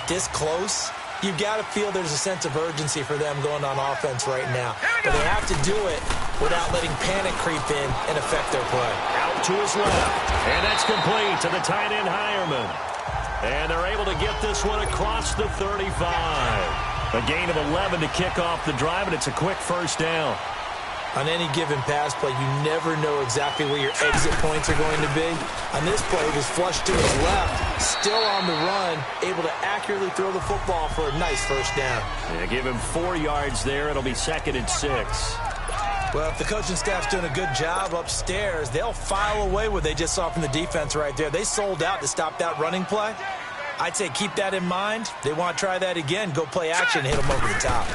D: this close, you've got to feel there's a sense of urgency for them going on offense right now. But they have to do it without letting panic creep in and affect their play.
C: Out to his left. And that's complete to the tight end, Hireman. And they're able to get this one across the 35. A gain of 11 to kick off the drive, and it's a quick first down.
D: On any given pass play, you never know exactly where your exit points are going to be. On this play, it was flushed to his left, still on the run, able to accurately throw the football for a nice first down.
C: Yeah, give him 4 yards there. It'll be 2nd and 6.
D: Well, if the coaching staff's doing a good job upstairs, they'll file away what they just saw from the defense right there. They sold out to stop that running play. I'd say keep that in mind. They want to try that again. Go play action and hit them over the top.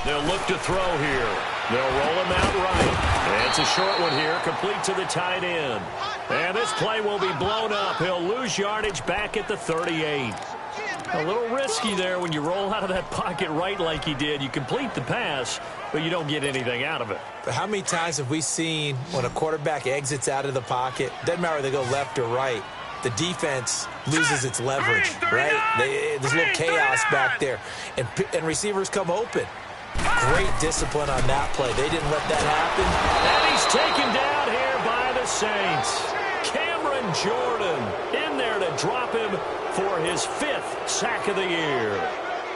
C: They'll look to throw here. They'll roll him out right. And it's a short one here, complete to the tight end. And this play will be blown up. He'll lose yardage back at the 38. A little risky there when you roll out of that pocket right like he did. You complete the pass, but you don't get anything out of it.
D: But how many times have we seen when a quarterback exits out of the pocket, doesn't matter whether they go left or right, the defense loses its leverage, right? There's a little chaos back there, and receivers come open. Great discipline on that play. They didn't let that happen.
C: And he's taken down here by the Saints. Cameron Jordan in there to drop him for his 5th sack of the year.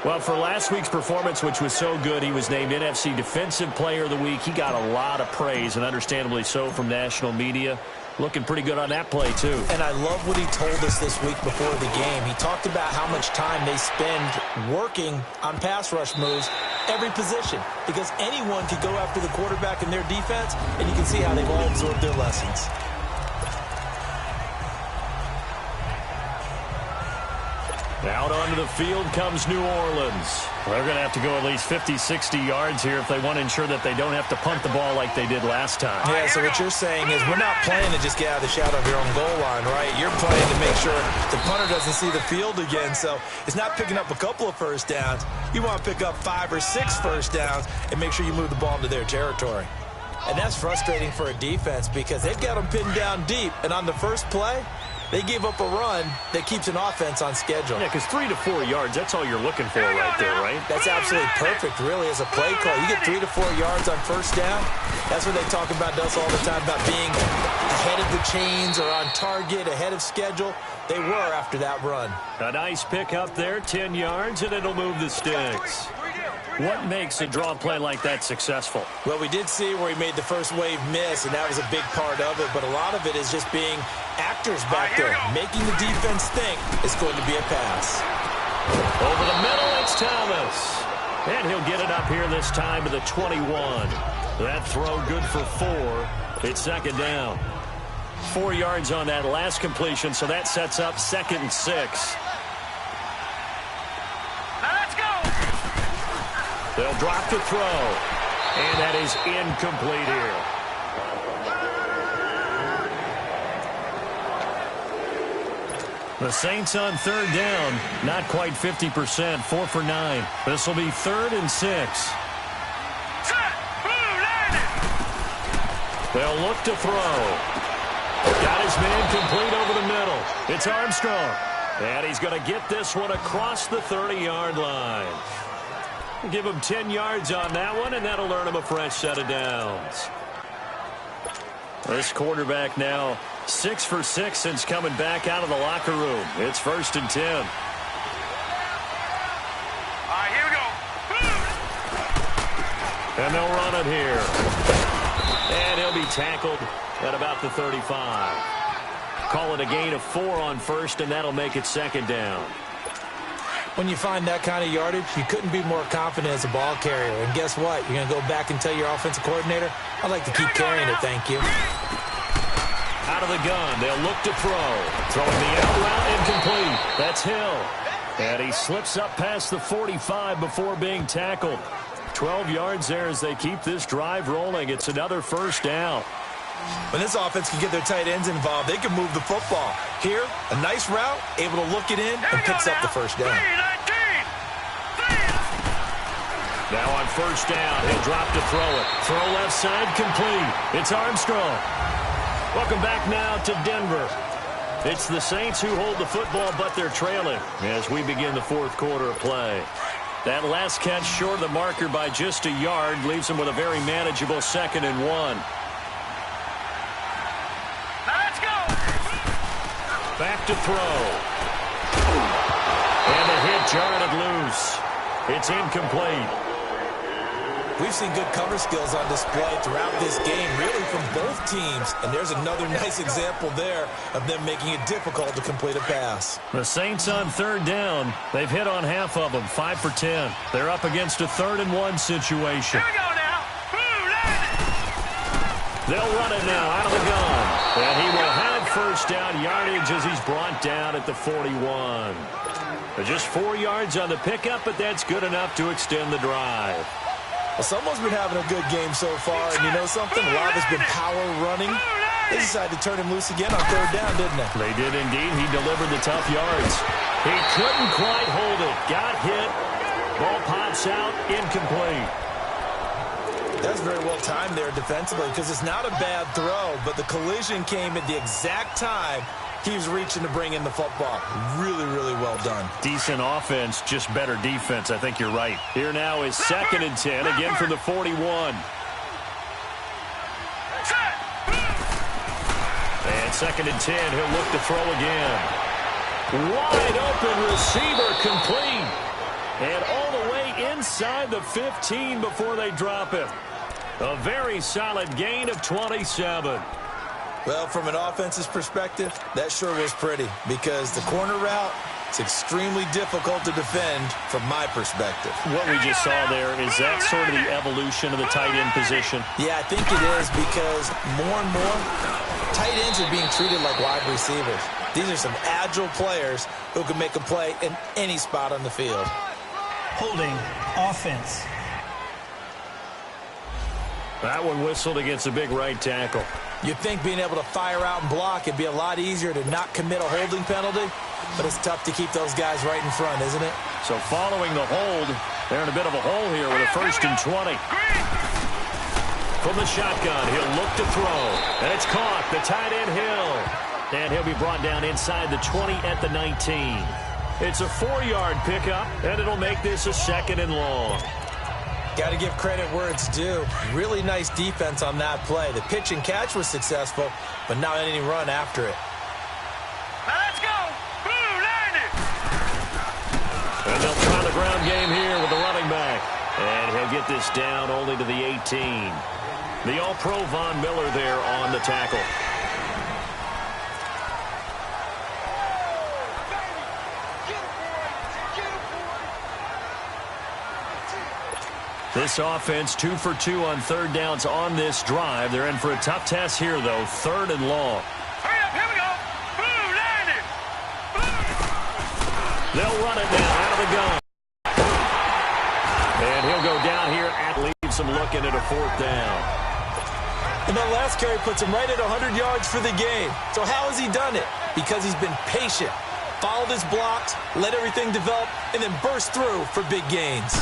C: Well, for last week's performance, which was so good, he was named NFC Defensive Player of the Week. He got a lot of praise, and understandably so, from national media. Looking pretty good on that play, too.
D: And I love what he told us this week before the game. He talked about how much time they spend working on pass rush moves, every position, because anyone could go after the quarterback in their defense, and you can see how they've all absorbed their lessons.
C: Out onto the field comes New Orleans. They're going to have to go at least 50, 60 yards here if they want to ensure that they don't have to punt the ball like they did last time.
D: Yeah, so what you're saying is we're not playing to just get out of the shadow of your own goal line, right? You're playing to make sure the punter doesn't see the field again. So it's not picking up a couple of first downs. You want to pick up 5 or 6 first downs and make sure you move the ball into their territory. And that's frustrating for a defense because they've got them pinned down deep. And on the first play, they gave up a run that keeps an offense on schedule.
C: Yeah, because 3 to 4 yards, that's all you're looking for right there, right?
D: That's absolutely perfect, really, as a play call. You get 3 to 4 yards on first down. That's what they talk about us all the time, about being ahead of the chains or on target, ahead of schedule. They were after that run.
C: A nice pick up there, 10 yards, and it'll move the sticks. What makes a draw play like that successful?
D: Well, we did see where he made the first wave miss, and that was a big part of it. But a lot of it is just being actors back there, making the defense think it's going to be a pass.
C: Over the middle, it's Thomas. And he'll get it up here this time to the 21. That throw good for 4. It's 2nd down. 4 yards on that last completion, so that sets up 2nd and 6. They'll drop the throw, and that is incomplete here. The Saints on 3rd down, not quite 50%, 4 for 9. This will be 3rd and 6. They'll look to throw. Got his man complete over the middle. It's Armstrong, and he's going to get this one across the 30-yard line. Give him 10 yards on that one, and that'll earn him a fresh set of downs. This quarterback now 6 for 6 since coming back out of the locker room. It's 1st and 10.
E: All right, here we go.
C: And they'll run it here. And he'll be tackled at about the 35. Call it a gain of 4 on 1st, and that'll make it 2nd down.
D: When you find that kind of yardage, you couldn't be more confident as a ball carrier. And guess what? You're going to go back and tell your offensive coordinator, I'd like to keep carrying it, thank you.
C: Out of the gun, they'll look to throw. Throwing the out route, incomplete. That's Hill. And he slips up past the 45 before being tackled. 12 yards there as they keep this drive rolling. It's another 1st down.
D: When this offense can get their tight ends involved, they can move the football. Here, a nice route, able to look it in, and picks up the 1st down.
C: Now on 1st down, he'll drop to throw it. Throw left side, complete. It's Armstrong. Welcome back now to Denver. It's the Saints who hold the football, but they're trailing as we begin the 4th quarter of play. That last catch short of the marker by just a yard leaves them with a very manageable 2nd and 1.
E: Let's go.
C: Back to throw. And the hit jarred it loose. It's incomplete.
D: We've seen good cover skills on display throughout this game, really from both teams. And there's another nice example there of them making it difficult to complete a pass.
C: The Saints on third down. They've hit on half of them, 5 for 10. They're up against a 3rd and 1 situation.
E: Here we go now. Boom, land
C: They'll run it now out of the gun. And he will have first down yardage as he's brought down at the 41. Just 4 yards on the pickup, but that's good enough to extend the drive.
D: Well, someone's been having a good game so far, and you know something? A lot has been power running. They decided to turn him loose again on 3rd down, didn't they?
C: They did indeed. He delivered the tough yards. He couldn't quite hold it. Got hit. Ball pops out. Incomplete.
D: That's very well timed there defensively because it's not a bad throw, but the collision came at the exact time he was reaching to bring in the football. Really, really well done.
C: Decent offense, just better defense. I think you're right. Here now is 2nd and 10, again from the 41. And 2nd and 10, he'll look to throw again. Wide open receiver, complete. And all the way inside the 15 before they drop it. A very solid gain of 27.
D: Well, from an offense's perspective, that sure was pretty because the corner route is extremely difficult to defend from my perspective.
C: What we just saw there, is that sort of the evolution of the tight end position?
D: Yeah, I think it is because more and more tight ends are being treated like wide receivers. These are some agile players who can make a play in any spot on the field.
F: Holding offense.
C: That one whistled against a big right tackle.
D: You'd think being able to fire out and block, it'd be a lot easier to not commit a holding penalty, but it's tough to keep those guys right in front, isn't it?
C: So following the hold, they're in a bit of a hole here with a 1st and 20. From the shotgun, he'll look to throw. And it's caught, the tight end Hill. And he'll be brought down inside the 20 at the 19. It's a 4-yard pickup, and it'll make this a 2nd and long.
D: Got to give credit where it's due. Really nice defense on that play. The pitch and catch was successful, but not any run after it.
E: Now let's go. Boom, landed.
C: And they'll try the ground game here with the running back. And he'll get this down only to the 18. The All-Pro Von Miller there on the tackle. This offense 2 for 2 on 3rd downs on this drive. They're in for a tough test here, though. 3rd and long.
E: Hurry up, here we go. Boom, landed.
C: They'll run it now out of the gun. And he'll go down here and leaves him looking at a 4th down.
D: And that last carry puts him right at 100 yards for the game. So how has he done it? Because he's been patient, followed his blocks, let everything develop, and then burst through for big gains.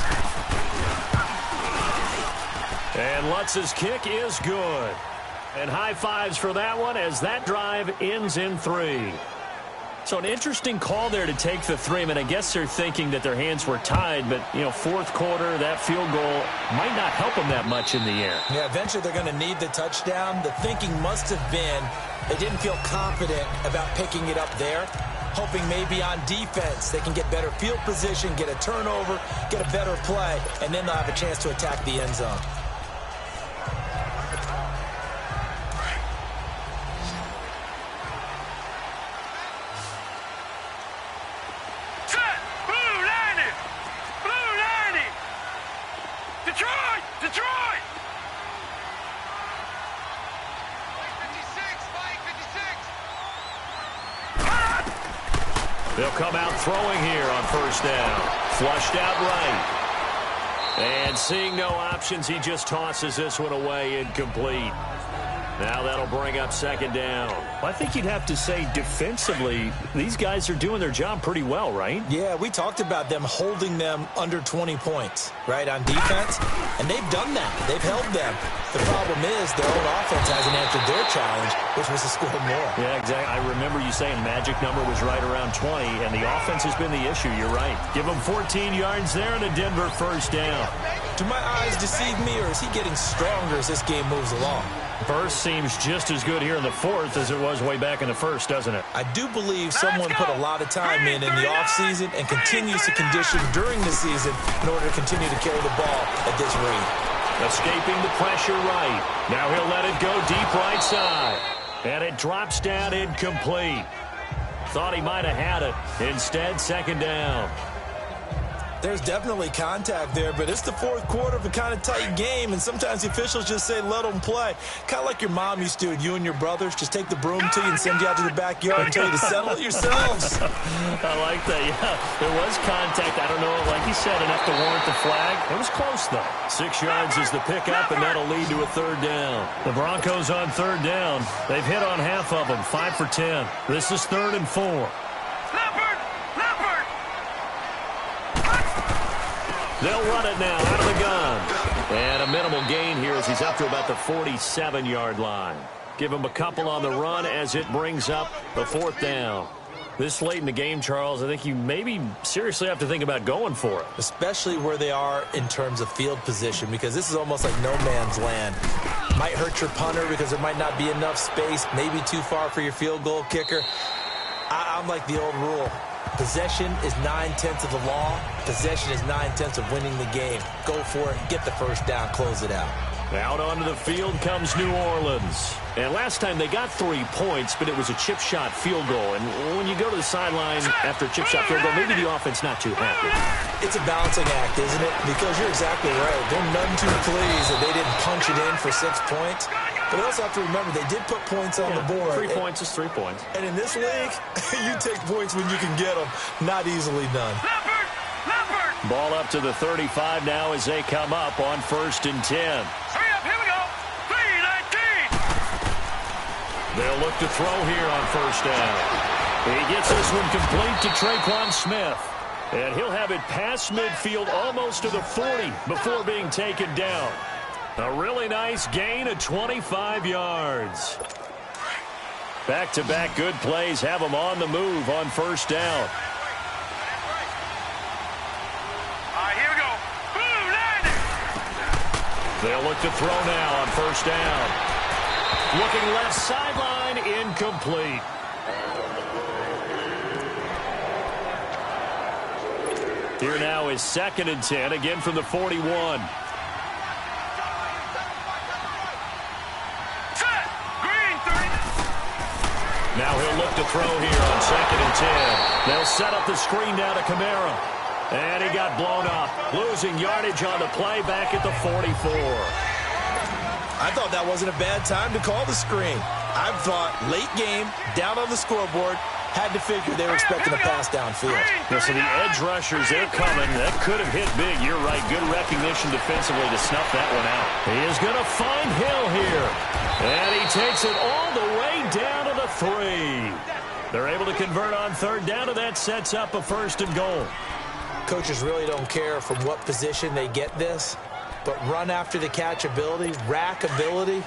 C: And Lutz's kick is good. And high fives for that one as that drive ends in 3. So an interesting call there to take the 3. I mean, I guess they're thinking that their hands were tied, but, you know, 4th quarter, that field goal might not help them that much in the air.
D: Yeah, eventually they're going to need the touchdown. The thinking must have been they didn't feel confident about picking it up there, hoping maybe on defense they can get better field position, get a turnover, get a better play, and then they'll have a chance to attack the end zone.
E: Detroit!
C: They'll come out throwing here on 1st down. Flushed out right. And seeing no options, he just tosses this one away, incomplete. Now that'll bring up 2nd down.
B: Well, I think you'd have to say defensively, these guys are doing their job pretty well, right?
D: Yeah, we talked about them holding them under 20 points, right, on defense. And they've done that. They've held them. The problem is their own offense hasn't answered their challenge, which was to score more.
C: Yeah, exactly. I remember you saying magic number was right around 20, and the offense has been the issue. You're right. Give him 14 yards there and a Denver 1st down.
D: Do my eyes deceive me, or is he getting stronger as this game moves along?
C: Burst seems just as good here in the fourth as it was way back in the first, doesn't it?
D: I do believe someone put a lot of time in the offseason and continues to condition during the season in order to continue to carry the ball at this rate.
C: Escaping the pressure right. Now he'll let it go deep right side. And it drops down incomplete. Thought he might have had it. Instead, second down.
D: There's definitely contact there, but it's the fourth quarter of a kind of tight game, and sometimes the officials just say, let them play. Kind of like your mom used to, and you and your brothers just take the broom to you and send you out to the backyard and tell you to settle it yourselves.
C: I like that, yeah. There was contact. I don't know, like you said, enough to warrant the flag. It was close, though. 6 yards is the pickup, and that'll lead to a third down. The Broncos on third down. They've hit on half of them, 5 for 10. This is 3rd and 4. They'll run it now out of the gun. And a minimal gain here as he's up to about the 47-yard line. Give him a couple on the run as it brings up the 4th down. This late in the game, Charles, I think you maybe seriously have to think about going for it.
D: Especially where they are in terms of field position, because this is almost like no man's land. Might hurt your punter because there might not be enough space, maybe too far for your field goal kicker. I'm like the old rule. Possession is 9/10 of the law. Possession is 9/10 of winning the game. Go for it. Get the first down. Close it out.
C: Out onto the field comes New Orleans. And last time they got 3 points, but it was a chip shot field goal. And when you go to the sideline after a chip shot field goal, maybe the offense not too happy.
D: It's a balancing act, isn't it? Because you're exactly right. They're none too pleased that they didn't punch it in for 6 points. But you also have to remember they did put points on the board.
C: 3 points is 3 points.
D: And in this league, you take points when you can get them. Not easily done.
C: Ball up to the 35 now as they come up on 1st and 10.
E: Hurry up, here we go. 3-19.
C: They'll look to throw here on 1st down. He gets this one complete to Traquan Smith. And he'll have it past midfield almost to the 40 before being taken down. A really nice gain of 25 yards. Back-to-back good plays have them on the move on 1st down.
E: Here we go. Blue 90.
C: They'll look to throw now on 1st down. Looking left sideline, incomplete. Here now is 2nd and 10, again from the 41. Now he'll look to throw here on 2nd and 10. They'll set up the screen now to Kamara. And he got blown up. Losing yardage on the play back at the 44.
D: I thought that wasn't a bad time to call the screen. I thought late game, down on the scoreboard, had to figure they were expecting a pass downfield.
C: Yeah, so the edge rushers, they're coming. That could have hit big. You're right. Good recognition defensively to snuff that one out. He is going to find Hill here. And he takes it all the way down to the 3. They're able to convert on 3rd down, and that sets up a 1st and goal.
D: Coaches really don't care from what position they get this, but run after the catch ability, rack ability,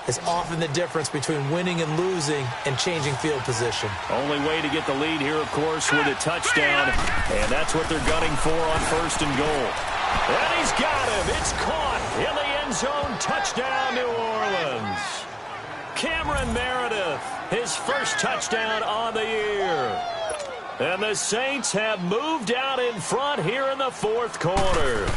D: is often the difference between winning and losing and changing field position.
C: Only way to get the lead here, of course, with a touchdown, and that's what they're gunning for on 1st and goal. And he's got him. It's caught in the end zone. Touchdown, New Orleans. Cameron Meredith, his first touchdown on the year. And the Saints have moved out in front here in the 4th quarter.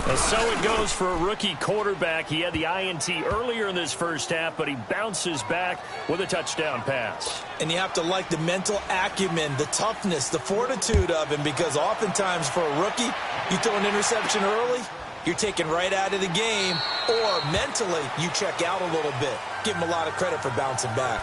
C: And so it goes for a rookie quarterback. He had the INT earlier in this first half, but he bounces back with a touchdown pass.
D: And you have to like the mental acumen, the toughness, the fortitude of him, because oftentimes for a rookie, you throw an interception early, you're taken right out of the game, or mentally you check out a little bit. Give him a lot of credit for bouncing back.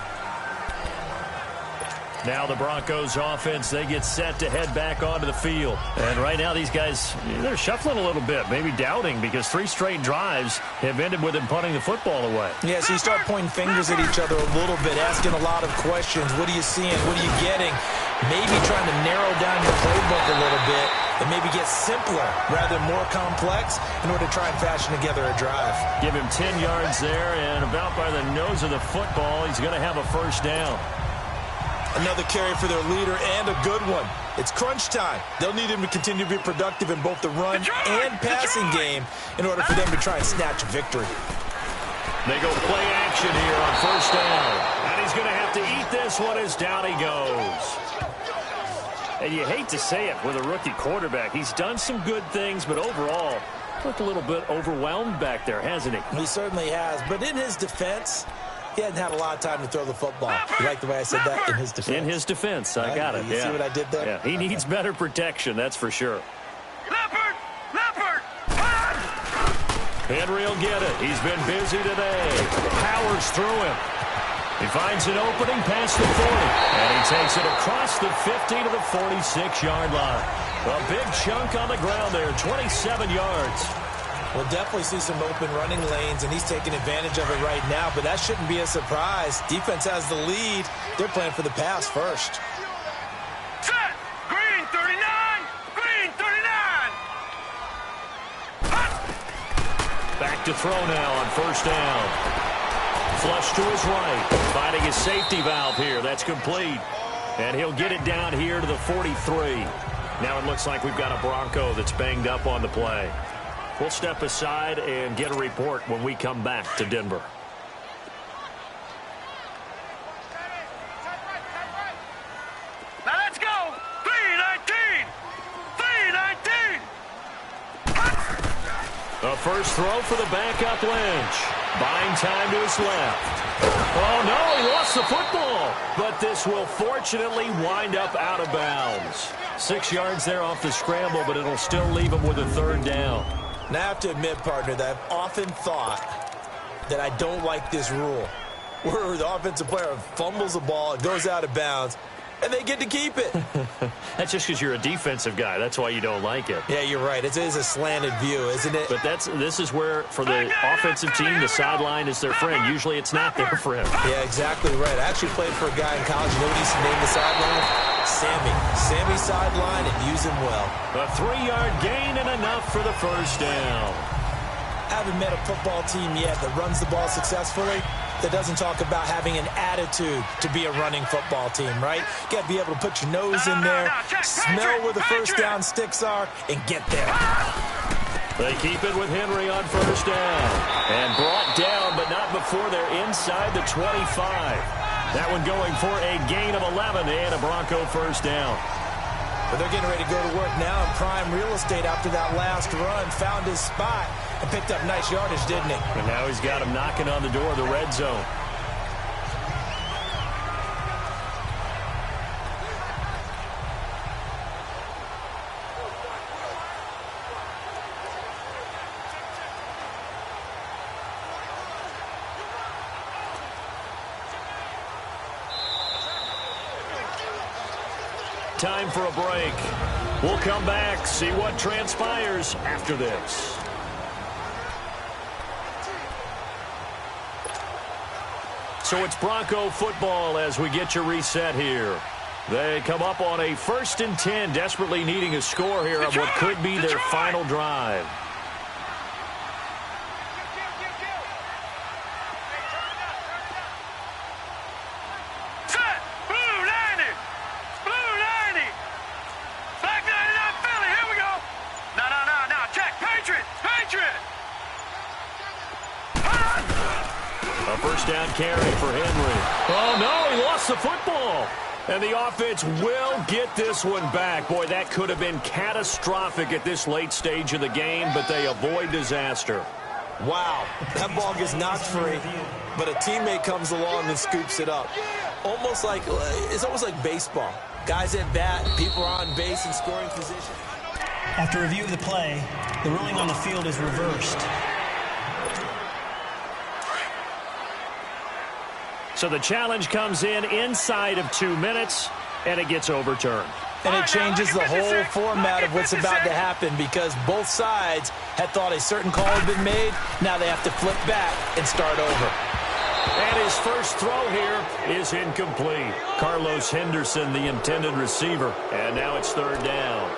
C: Now the Broncos offense, they get set to head back onto the field. And right now these guys, they're shuffling a little bit, maybe doubting, because 3 straight drives have ended with them punting the football away.
D: Yeah, so you start pointing fingers at each other a little bit, asking a lot of questions. What are you seeing? What are you getting? Maybe trying to narrow down your playbook a little bit and maybe get simpler rather than more complex in order to try and fashion together a drive.
C: Give him 10 yards there, and about by the nose of the football, he's going to have a 1st down.
D: Another carry for their leader, and a good one. It's crunch time. They'll need him to continue to be productive in both the run and passing game in order for them to try and snatch a victory.
C: They go play action here on first down. And he's going to have to eat this one as down he goes. And you hate to say it with a rookie quarterback. He's done some good things, but overall, looked a little bit overwhelmed back there, hasn't he?
D: He certainly has. But in his defense, he hadn't had a lot of time to throw the football. You like the way I said that? In his defense.
C: In his defense. I got it.
D: You see what I did there?
C: Yeah, he needs better protection, that's for sure.
E: Leopard! Leopard!
C: Henry will get it. He's been busy today. Powers through him. He finds an opening past the 40. And he takes it across the 50 to the 46-yard line. A big chunk on the ground there, 27 yards.
D: We'll definitely see some open running lanes, and he's taking advantage of it right now, but that shouldn't be a surprise. Defense has the lead. They're playing for the pass first.
E: Set! Green 39! Green 39!
C: Back to throw now on first down. Flush to his right. Finding his safety valve here. That's complete. And he'll get it down here to the 43. Now it looks like we've got a Bronco that's banged up on the play. We'll step aside and get a report when we come back to Denver.
E: Now let's go! 319! 319!
C: A first throw for the backup Lynch. Buying time to his left. Oh, no, he lost the football. But this will fortunately wind up out of bounds. 6 yards there off the scramble, but it'll still leave him with a third down.
D: Now I have to admit, partner, that I've often thought that I don't like this rule, where the offensive player fumbles the ball, it goes out of bounds, and they get to keep it.
C: That's just because you're a defensive guy. That's why you don't like it.
D: Yeah, you're right. It is a slanted view, isn't it?
C: But this is where, for the offensive team, the sideline is their friend. Usually it's not their friend.
D: Yeah, exactly right. I actually played for a guy in college. You know what he used to name the sideline? Sammy. Sammy sideline, and use him well.
C: A 3-yard gain and enough for the first down.
D: I haven't met a football team yet that runs the ball successfully that doesn't talk about having an attitude to be a running football team, right? You got to be able to put your nose in there, smell where the first down sticks are, and get there.
C: They keep it with Henry on first down. And brought down, but not before they're inside the 25. That one going for a gain of 11 and a Bronco first down.
D: But they're getting ready to go to work now in prime real estate after that last run. Found his spot and picked up nice yardage, didn't he?
C: And now he's got him knocking on the door of the red zone. Time for a break. We'll come back, see what transpires after this. So it's Bronco football as we get you reset here. They come up on a 1st and 10, desperately needing a score here on what could be their final drive. First down carry for Henry. Oh, no, he lost the football. And the offense will get this one back. Boy, that could have been catastrophic at this late stage of the game, but they avoid disaster.
D: Wow, that ball gets knocked free, but a teammate comes along and scoops it up. It's almost like baseball. Guys at bat, people are on base in scoring position.
F: After review of the play, the ruling on the field is reversed.
C: So the challenge comes in inside of 2 minutes, and it gets overturned.
D: And it changes the whole format of what's about to happen because both sides had thought a certain call had been made. Now they have to flip back and start over.
C: And his first throw here is incomplete. Carlos Henderson, the intended receiver. And now it's third down.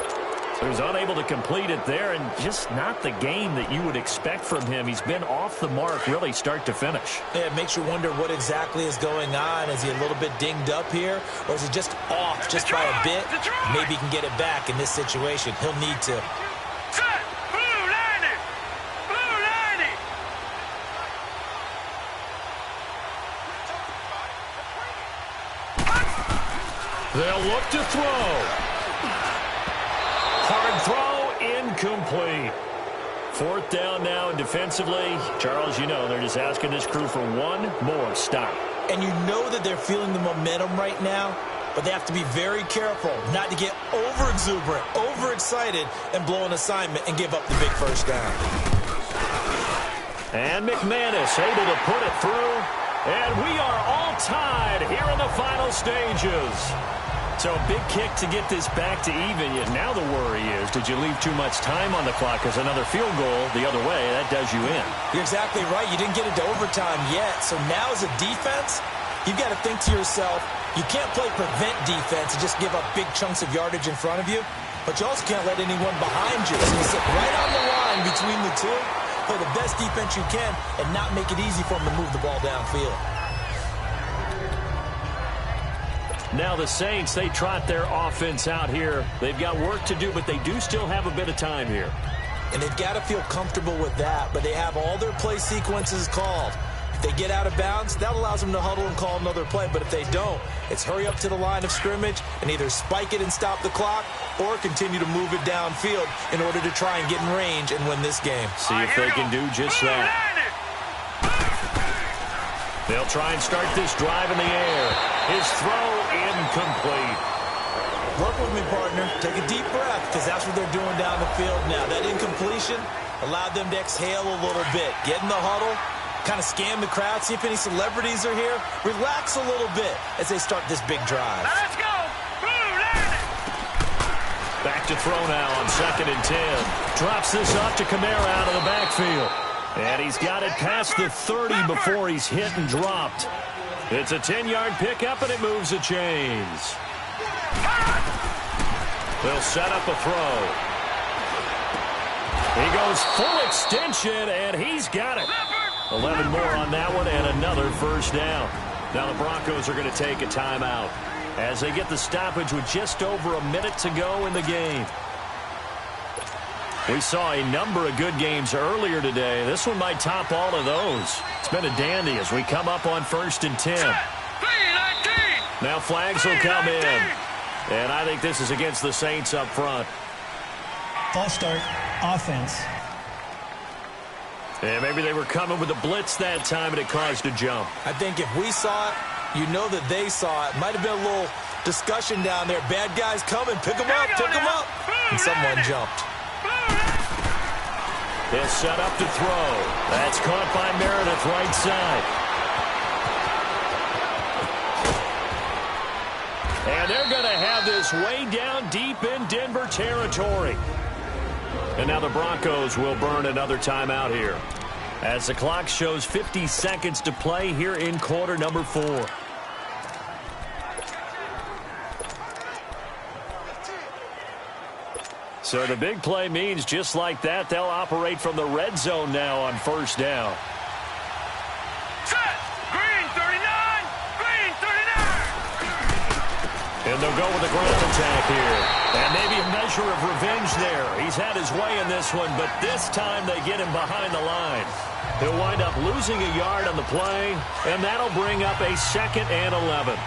C: So he's unable to complete it there, and just not the game that you would expect from him. He's been off the mark, really, start to finish.
D: Yeah, it makes you wonder what exactly is going on. Is he a little bit dinged up here, or is he just off just by a bit? Maybe he can get it back in this situation. He'll need to.
E: Set! Blue 90! Blue 90!
C: They'll look to throw. Hard throw, incomplete. Fourth down now, and defensively, Charles, you know, they're just asking this crew for one more stop.
D: And you know that they're feeling the momentum right now, but they have to be very careful not to get over-exuberant, overexcited, and blow an assignment and give up the big first down.
C: And McManus able to put it through. And we are all tied here in the final stages. So a big kick to get this back to even. Yet now the worry is, did you leave too much time on the clock? Because another field goal the other way, that does you in.
D: You're exactly right. You didn't get into overtime yet. So now as a defense, you've got to think to yourself, you can't play prevent defense and just give up big chunks of yardage in front of you. But you also can't let anyone behind you. So you sit right on the line between the two, play the best defense you can, and not make it easy for them to move the ball downfield.
C: Now the Saints, they trot their offense out here. They've got work to do, but they do still have a bit of time here.
D: And they've got to feel comfortable with that, but they have all their play sequences called. If they get out of bounds, that allows them to huddle and call another play. But if they don't, it's hurry up to the line of scrimmage and either spike it and stop the clock or continue to move it downfield in order to try and get in range and win this game.
C: See if they can do just that. They'll try and start this drive in the air. His throw incomplete.
D: Work with me, partner. Take a deep breath, because that's what they're doing down the field now. That incompletion allowed them to exhale a little bit. Get in the huddle, kind of scan the crowd, see if any celebrities are here. Relax a little bit as they start this big drive.
E: Now let's go.
C: Back to throw now on 2nd and 10. Drops this off to Kamara out of the backfield. And he's got it past the 30 before he's hit and dropped. It's a 10-yard pickup, and it moves the chains. They'll set up a throw. He goes full extension, and he's got it. 11 more on that one, and another first down. Now the Broncos are going to take a timeout as they get the stoppage with just over a minute to go in the game. We saw a number of good games earlier today. This one might top all of those. It's been a dandy as we come up on 1st and 10. Now flags will come in. And I think this is against the Saints up front.
F: False start, offense.
C: And maybe they were coming with a blitz that time, and it caused a jump.
D: I think if we saw it, you know that they saw it. Might have been a little discussion down there. Bad guys coming. Pick them up, pick them up. And someone jumped.
C: They'll set up to throw. That's caught by Meredith, right side. And they're going to have this way down deep in Denver territory. And now the Broncos will burn another timeout here, as the clock shows 50 seconds to play here in quarter number 4. So the big play means just like that, they'll operate from the red zone now on 1st down.
E: Set. Green 39. Green 39.
C: And they'll go with the ground attack here. And maybe a measure of revenge there. He's had his way in this one, but this time they get him behind the line. He'll wind up losing a yard on the play, and that'll bring up a 2nd and 11.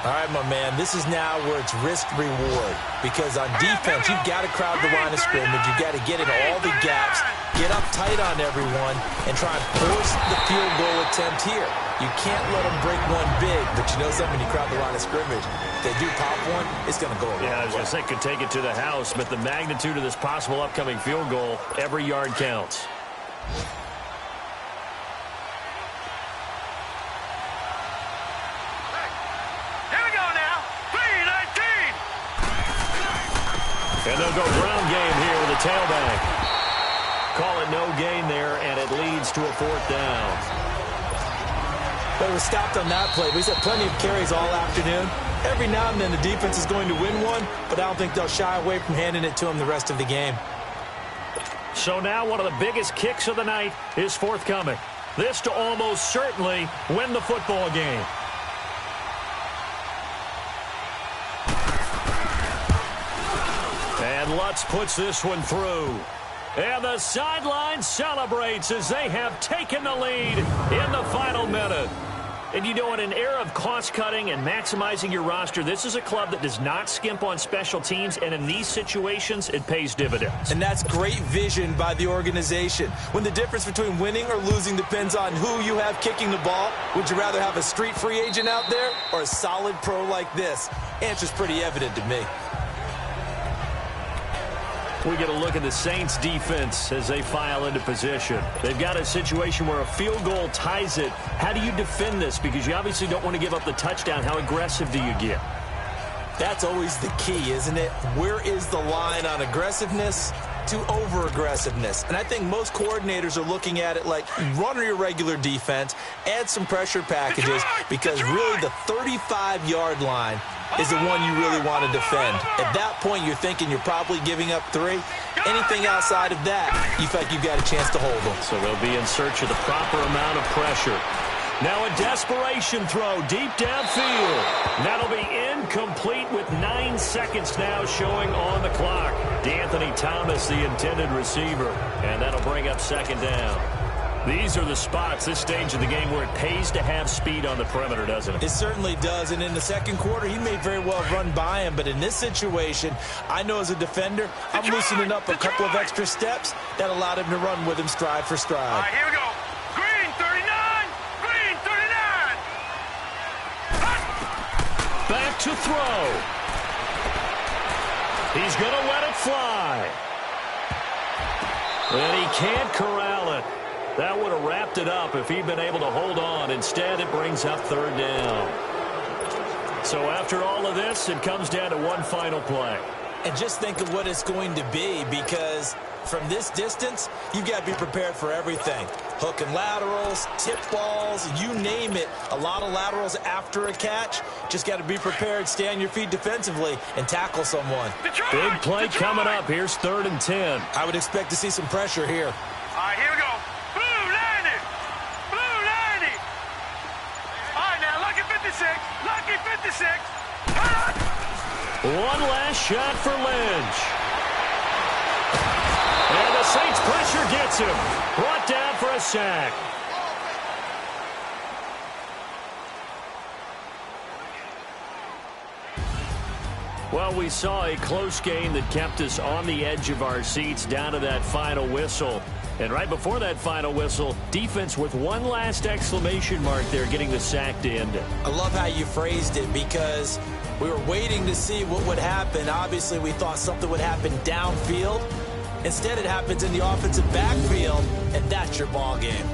D: All right, my man, this is now where it's risk-reward. Because on defense, you've got to crowd the line of scrimmage. You've got to get into all the gaps, get up tight on everyone, and try and force the field goal attempt here. You can't let them break one big, but you know something, when you crowd the line of scrimmage, if they do pop one, it's going to go a long way.
C: Yeah, I was going to say could take it to the house, but the magnitude of this possible upcoming field goal, every yard counts. And they'll go ground game here with a tailback. Call it no gain there, and it leads to a 4th down.
D: But it was stopped on that play. He's had plenty of carries all afternoon. Every now and then the defense is going to win one, but I don't think they'll shy away from handing it to him the rest of the game.
C: So now one of the biggest kicks of the night is forthcoming. This to almost certainly win the football game. And Lutz puts this one through. And the sideline celebrates as they have taken the lead in the final minute. And, you know, in an era of cost-cutting and maximizing your roster, this is a club that does not skimp on special teams, and in these situations, it pays dividends.
D: And that's great vision by the organization. When the difference between winning or losing depends on who you have kicking the ball, would you rather have a street free agent out there or a solid pro like this? Answer's pretty evident to me.
C: We get a look at the Saints defense as they file into position. They've got a situation where a field goal ties it. How do you defend this? Because you obviously don't want to give up the touchdown. How aggressive do you get?
D: That's always the key, isn't it? Where is the line on aggressiveness to over-aggressiveness? And I think most coordinators are looking at it like run your regular defense, add some pressure packages, because really the 35-yard line is the one you really want to defend. At that point, you're thinking you're probably giving up 3. Anything outside of that, you feel like you've got a chance to hold them.
C: So they'll be in search of the proper amount of pressure. Now a desperation throw deep downfield. That'll be incomplete with 9 seconds now showing on the clock. D'Anthony Thomas, the intended receiver, and that'll bring up second down. These are the spots, this stage of the game, where it pays to have speed on the perimeter, doesn't it?
D: It certainly does, and in the second quarter, he may very well run by him, but in this situation, I know as a defender, I'm loosening up a couple of extra steps that allowed him to run with him stride for stride.
E: All right, here we go. Green 39, green 39.
C: Back to throw. He's going to let it fly. And he can't corral it. That would have wrapped it up if he'd been able to hold on. Instead, it brings up third down. So after all of this, it comes down to one final play.
D: And just think of what it's going to be, because from this distance, you've got to be prepared for everything. Hook and laterals, tip balls, you name it. A lot of laterals after a catch. Just got to be prepared, stay on your feet defensively, and tackle someone.
C: Big play coming up. Here's 3rd and 10.
D: I would expect to see some pressure here.
E: All right, here we go. Blue 90. Blue 90. All right, now, lucky 56. Lucky 56.
C: One last shot for Lynch. And the Saints pressure gets him. Brought down for a sack. Well, we saw a close game that kept us on the edge of our seats down to that final whistle. And right before that final whistle, defense with one last exclamation mark there, getting the sack to end it.
D: I love how you phrased it, because we were waiting to see what would happen. Obviously, we thought something would happen downfield. Instead, it happens in the offensive backfield, and that's your ball game.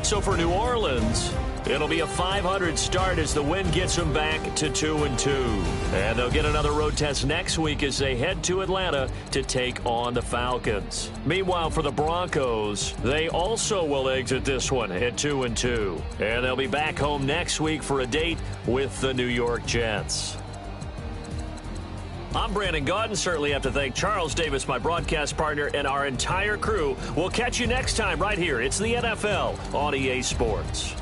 C: So for New Orleans, it'll be a .500 start as the win gets them back to 2-2. And they'll get another road test next week as they head to Atlanta to take on the Falcons. Meanwhile, for the Broncos, they also will exit this one at 2-2. And they'll be back home next week for a date with the New York Jets. I'm Brandon Gaudin. Certainly have to thank Charles Davis, my broadcast partner, and our entire crew. We'll catch you next time right here. It's the NFL on EA Sports.